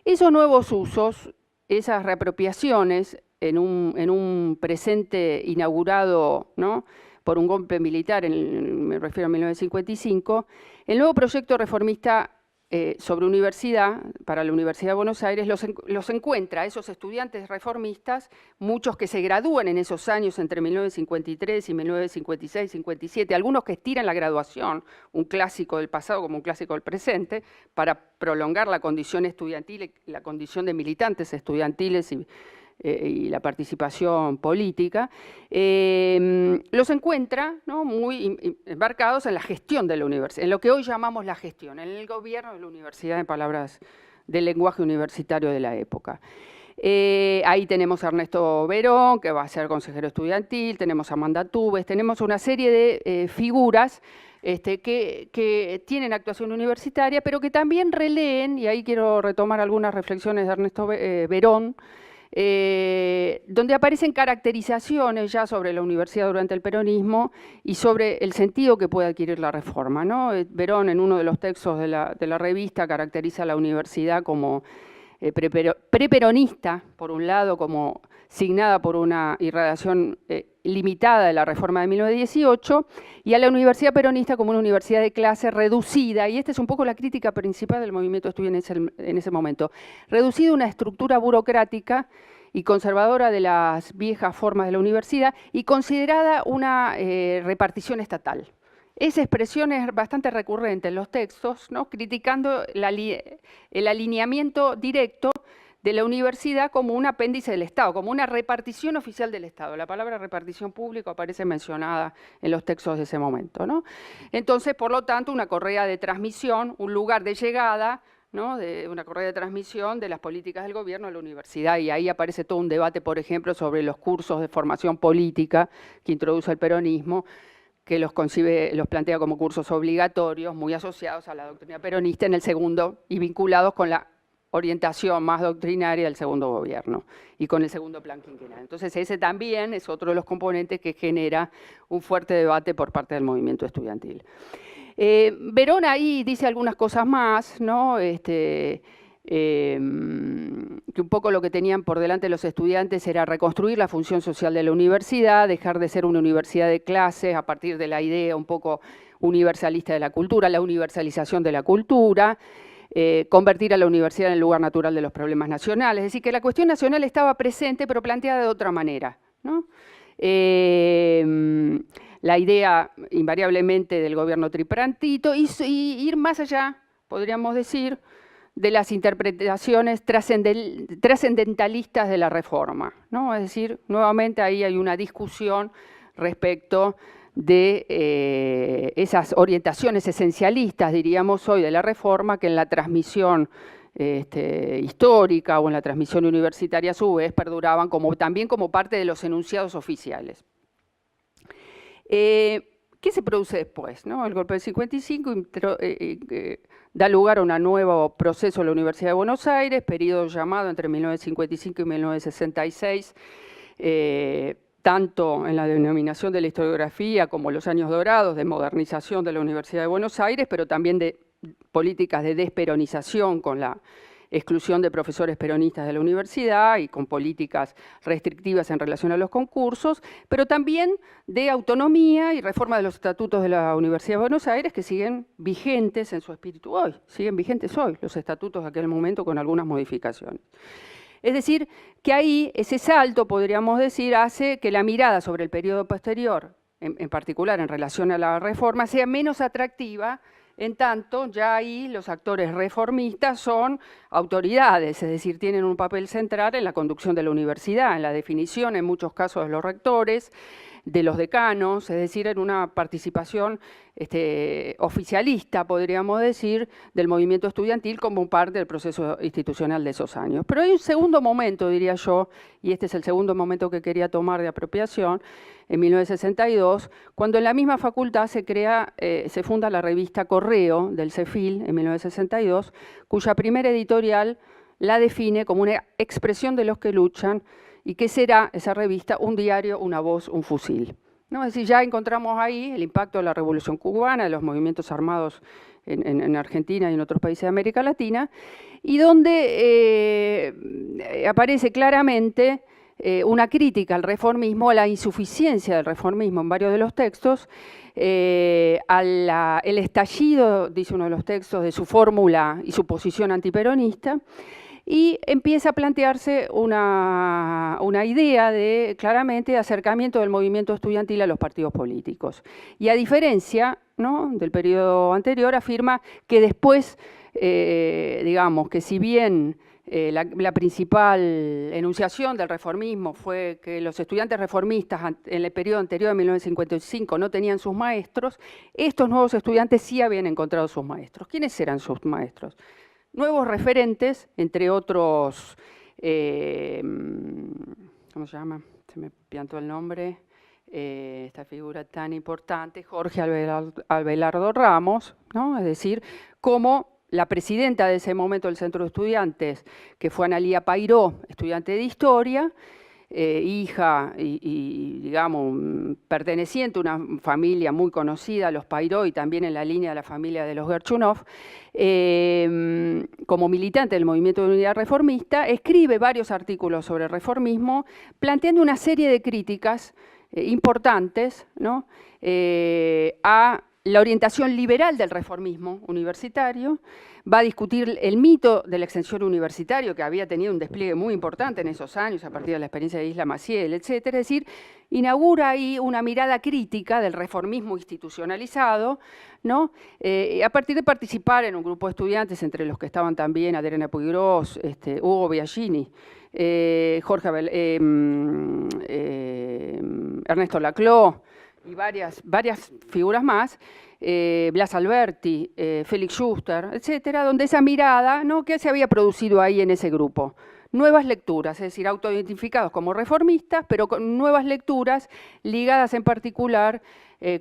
Esos nuevos usos, esas reapropiaciones en un presente inaugurado, ¿no? Por un golpe militar, me refiero a 1955, el nuevo proyecto reformista sobre universidad, para la Universidad de Buenos Aires, los encuentra a esos estudiantes reformistas, muchos que se gradúan en esos años entre 1953 y 1956-57, algunos que estiran la graduación, un clásico del pasado como un clásico del presente, para prolongar la condición estudiantil, la condición de militantes estudiantiles y la participación política, los encuentra, ¿no? Muy embarcados en la gestión de la universidad, en lo que hoy llamamos la gestión, en el gobierno de la universidad, en palabras del lenguaje universitario de la época. Ahí tenemos a Ernesto Verón, que va a ser consejero estudiantil, tenemos a Amanda Tubes, tenemos una serie de figuras que tienen actuación universitaria, pero que también releen, y ahí quiero retomar algunas reflexiones de Ernesto Verón, donde aparecen caracterizaciones ya sobre la universidad durante el peronismo y sobre el sentido que puede adquirir la reforma, ¿no? Verón, en uno de los textos de la revista, caracteriza a la universidad como preperonista, por un lado, como signada por una irradiación limitada de la reforma de 1918, y a la universidad peronista como una universidad de clase reducida, y esta es un poco la crítica principal del movimiento estudiantil en ese momento, reducida a una estructura burocrática y conservadora de las viejas formas de la universidad y considerada una repartición estatal. Esa expresión es bastante recurrente en los textos, ¿no? Criticando el alineamiento directo de la universidad como un apéndice del Estado, como una repartición oficial del Estado. La palabra repartición pública aparece mencionada en los textos de ese momento, ¿no? Entonces, por lo tanto, una correa de transmisión, un lugar de llegada, ¿no? De una correa de transmisión de las políticas del gobierno a la universidad, y ahí aparece todo un debate, por ejemplo, sobre los cursos de formación política que introduce el peronismo, que los plantea como cursos obligatorios, muy asociados a la doctrina peronista en el segundo y vinculados con la orientación más doctrinaria del segundo gobierno y con el segundo plan quinquenal. Entonces ese también es otro de los componentes que genera un fuerte debate por parte del movimiento estudiantil. Verón ahí dice algunas cosas más, ¿no? Que un poco lo que tenían por delante los estudiantes era reconstruir la función social de la universidad, dejar de ser una universidad de clases a partir de la idea un poco universalista de la cultura, la universalización de la cultura, convertir a la universidad en el lugar natural de los problemas nacionales. Es decir, que la cuestión nacional estaba presente, pero planteada de otra manera, ¿no? La idea invariablemente del gobierno tripartito y ir más allá, podríamos decir, de las interpretaciones trascendentalistas de la reforma, ¿no? Es decir, nuevamente ahí hay una discusión respecto de esas orientaciones esencialistas, diríamos hoy, de la reforma, que en la transmisión histórica o en la transmisión universitaria a su vez perduraban también como parte de los enunciados oficiales. ¿Qué se produce después, ¿no? El golpe del 55 da lugar a un nuevo proceso en la Universidad de Buenos Aires, periodo llamado entre 1955 y 1966, tanto en la denominación de la historiografía como los años dorados de modernización de la Universidad de Buenos Aires, pero también de políticas de desperonización con la exclusión de profesores peronistas de la universidad y con políticas restrictivas en relación a los concursos, pero también de autonomía y reforma de los estatutos de la Universidad de Buenos Aires que siguen vigentes en su espíritu hoy, siguen vigentes hoy los estatutos de aquel momento con algunas modificaciones. Es decir, que ahí ese salto, podríamos decir, hace que la mirada sobre el periodo posterior, en particular en relación a la reforma, sea menos atractiva. En tanto, ya ahí los actores reformistas son autoridades, es decir, tienen un papel central en la conducción de la universidad, en la definición, en muchos casos, de los rectores, de los decanos, es decir, en una participación oficialista, podríamos decir, del movimiento estudiantil como parte del proceso institucional de esos años. Pero hay un segundo momento, diría yo, y este es el segundo momento que quería tomar de apropiación, en 1962, cuando en la misma facultad se funda la revista Correo del CEFIL en 1962, cuya primera editorial la define como una expresión de los que luchan y que será esa revista un diario, una voz, un fusil, ¿no? Es decir, ya encontramos ahí el impacto de la Revolución Cubana, de los movimientos armados en Argentina y en otros países de América Latina, y donde aparece claramente una crítica al reformismo, a la insuficiencia del reformismo en varios de los textos, el estallido, dice uno de los textos, de su fórmula y su posición antiperonista, y empieza a plantearse una idea claramente de acercamiento del movimiento estudiantil a los partidos políticos. Y a diferencia, ¿no?, del periodo anterior, afirma que después, digamos, que si bien la principal enunciación del reformismo fue que los estudiantes reformistas en el periodo anterior a 1955 no tenían sus maestros, estos nuevos estudiantes sí habían encontrado sus maestros. ¿Quiénes eran sus maestros? Nuevos referentes, entre otros, ¿cómo se llama? Se me piantó el nombre, esta figura tan importante, Jorge Abelardo Ramos, ¿no? Es decir, como la presidenta de ese momento del Centro de Estudiantes, que fue Analía Pairó, estudiante de Historia, hija y, digamos, perteneciente a una familia muy conocida, los Pairó, y también en la línea de la familia de los Gerchunov, como militante del Movimiento de Unidad Reformista, escribe varios artículos sobre reformismo, planteando una serie de críticas importantes, ¿no?, a la orientación liberal del reformismo universitario. Va a discutir el mito de la extensión universitaria, que había tenido un despliegue muy importante en esos años, a partir de la experiencia de Isla Maciel, etc. Es decir, inaugura ahí una mirada crítica del reformismo institucionalizado, ¿no?, a partir de participar en un grupo de estudiantes, entre los que estaban también Adriana Puigros, Hugo Biagini, Ernesto Laclau, y varias figuras más, Blas Alberti, Félix Schuster, etcétera, donde esa mirada, ¿no?, que se había producido ahí en ese grupo. Nuevas lecturas, es decir, autoidentificados como reformistas, pero con nuevas lecturas ligadas en particular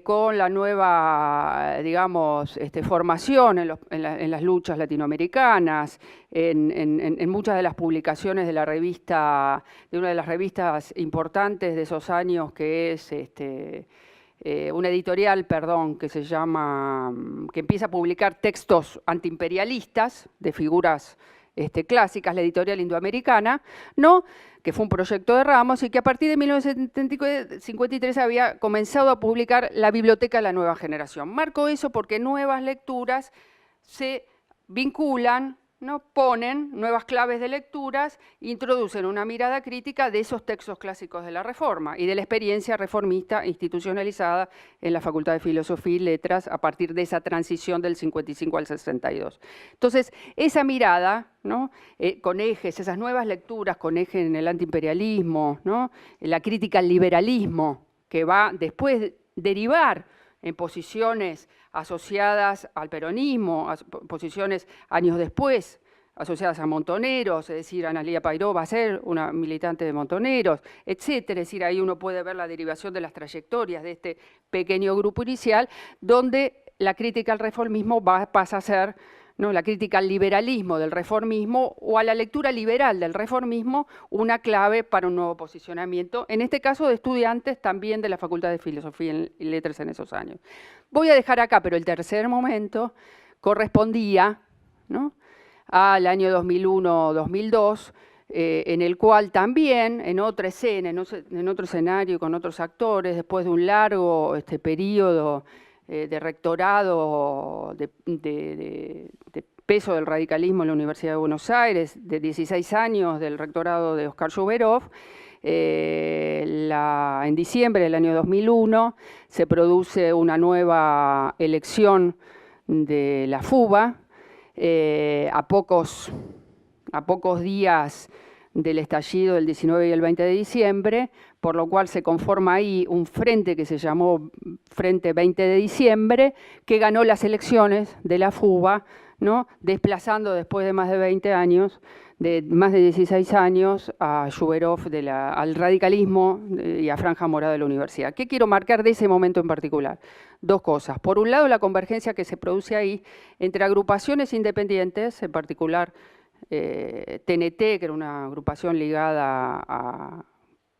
con la nueva, digamos, formación en las luchas latinoamericanas, en muchas de las publicaciones de la revista, de una de las revistas importantes de esos años, que es una editorial, que se llama, que empieza a publicar textos antiimperialistas de figuras clásicas, la editorial indoamericana, ¿no?, que fue un proyecto de Ramos y que a partir de 1953 había comenzado a publicar la Biblioteca de la Nueva Generación. Marco eso porque nuevas lecturas se vinculan, ¿no?, ponen nuevas claves de lecturas, introducen una mirada crítica de esos textos clásicos de la Reforma y de la experiencia reformista institucionalizada en la Facultad de Filosofía y Letras a partir de esa transición del 55 al 62. Entonces, esa mirada, ¿no?, con ejes, esas nuevas lecturas con eje en el antiimperialismo, ¿no?, la crítica al liberalismo, que va después derivar en posiciones asociadas al peronismo, posiciones años después asociadas a Montoneros, es decir, Analía Pairó va a ser una militante de Montoneros, etcétera. Es decir, ahí uno puede ver la derivación de las trayectorias de este pequeño grupo inicial, donde la crítica al reformismo pasa a ser, ¿no?, la crítica al liberalismo del reformismo o a la lectura liberal del reformismo, una clave para un nuevo posicionamiento, en este caso de estudiantes también de la Facultad de Filosofía y Letras en esos años. Voy a dejar acá, pero el tercer momento correspondía, ¿no?, al año 2001-2002, en el cual también, en otra escena, en otro escenario, con otros actores, después de un largo periodo de rectorado, de peso del radicalismo en la Universidad de Buenos Aires, de 16 años del rectorado de Oscar Schuberov, en diciembre del año 2001 se produce una nueva elección de la FUBA, a pocos días del estallido del 19 y el 20 de diciembre, por lo cual se conforma ahí un frente que se llamó Frente 20 de diciembre, que ganó las elecciones de la FUBA, ¿no?, desplazando después de más de 20 años, de más de 16 años, a Schuberov al radicalismo y a Franja Morada de la universidad. ¿Qué quiero marcar de ese momento en particular? Dos cosas. Por un lado, la convergencia que se produce ahí entre agrupaciones independientes, en particular TNT, que era una agrupación ligada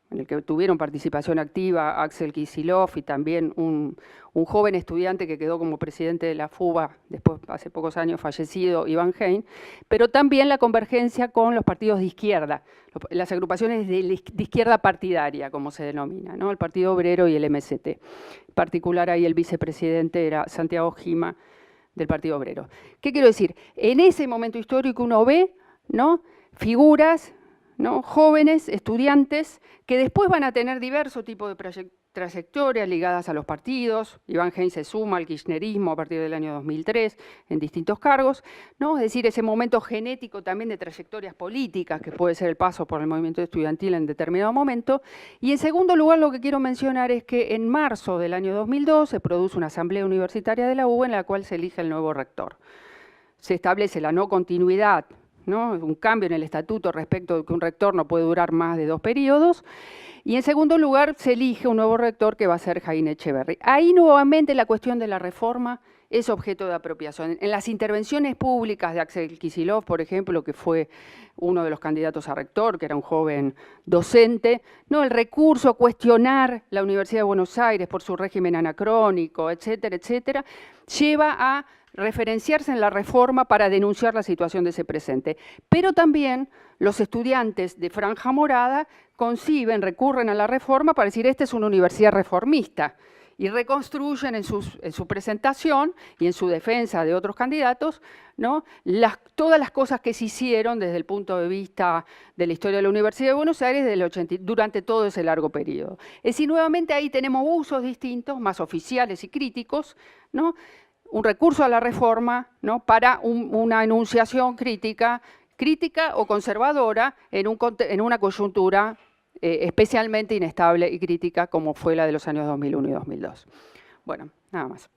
en el que tuvieron participación activa Axel Kicillof y también un joven estudiante que quedó como presidente de la FUBA, después, hace pocos años fallecido, Iván Hein, pero también la convergencia con los partidos de izquierda, las agrupaciones de izquierda partidaria, como se denomina, ¿no?, el Partido Obrero y el MST. En particular, ahí el vicepresidente era Santiago Gima, del Partido Obrero. ¿Qué quiero decir? En ese momento histórico uno ve, ¿no?, figuras, ¿no?, jóvenes, estudiantes, que después van a tener diversos tipos de trayectorias ligadas a los partidos. Iván Hein se suma al kirchnerismo a partir del año 2003 en distintos cargos, ¿no?, es decir, ese momento genético también de trayectorias políticas, que puede ser el paso por el movimiento estudiantil en determinado momento. Y en segundo lugar, lo que quiero mencionar es que en marzo del año 2002 se produce una asamblea universitaria de la UBA en la cual se elige el nuevo rector. Se establece la no continuidad, ¿no?, un cambio en el estatuto respecto de que un rector no puede durar más de 2 periodos, y en segundo lugar se elige un nuevo rector que va a ser Jaime Echeverri. Ahí nuevamente la cuestión de la reforma es objeto de apropiación. En las intervenciones públicas de Axel Kicillof, por ejemplo, que fue uno de los candidatos a rector, que era un joven docente, ¿no? El recurso a cuestionar la Universidad de Buenos Aires por su régimen anacrónico, etcétera, etcétera, lleva a referenciarse en la reforma para denunciar la situación de ese presente. Pero también los estudiantes de Franja Morada recurren a la reforma para decir, esta es una universidad reformista, y reconstruyen en su presentación y en su defensa de otros candidatos, ¿no? Todas las cosas que se hicieron desde el punto de vista de la historia de la Universidad de Buenos Aires durante todo ese largo periodo. Es decir, nuevamente ahí tenemos usos distintos, más oficiales y críticos, ¿no? Un recurso a la reforma, ¿no? Para una enunciación crítica o conservadora en una coyuntura especialmente inestable y crítica como fue la de los años 2001 y 2002. Bueno, nada más.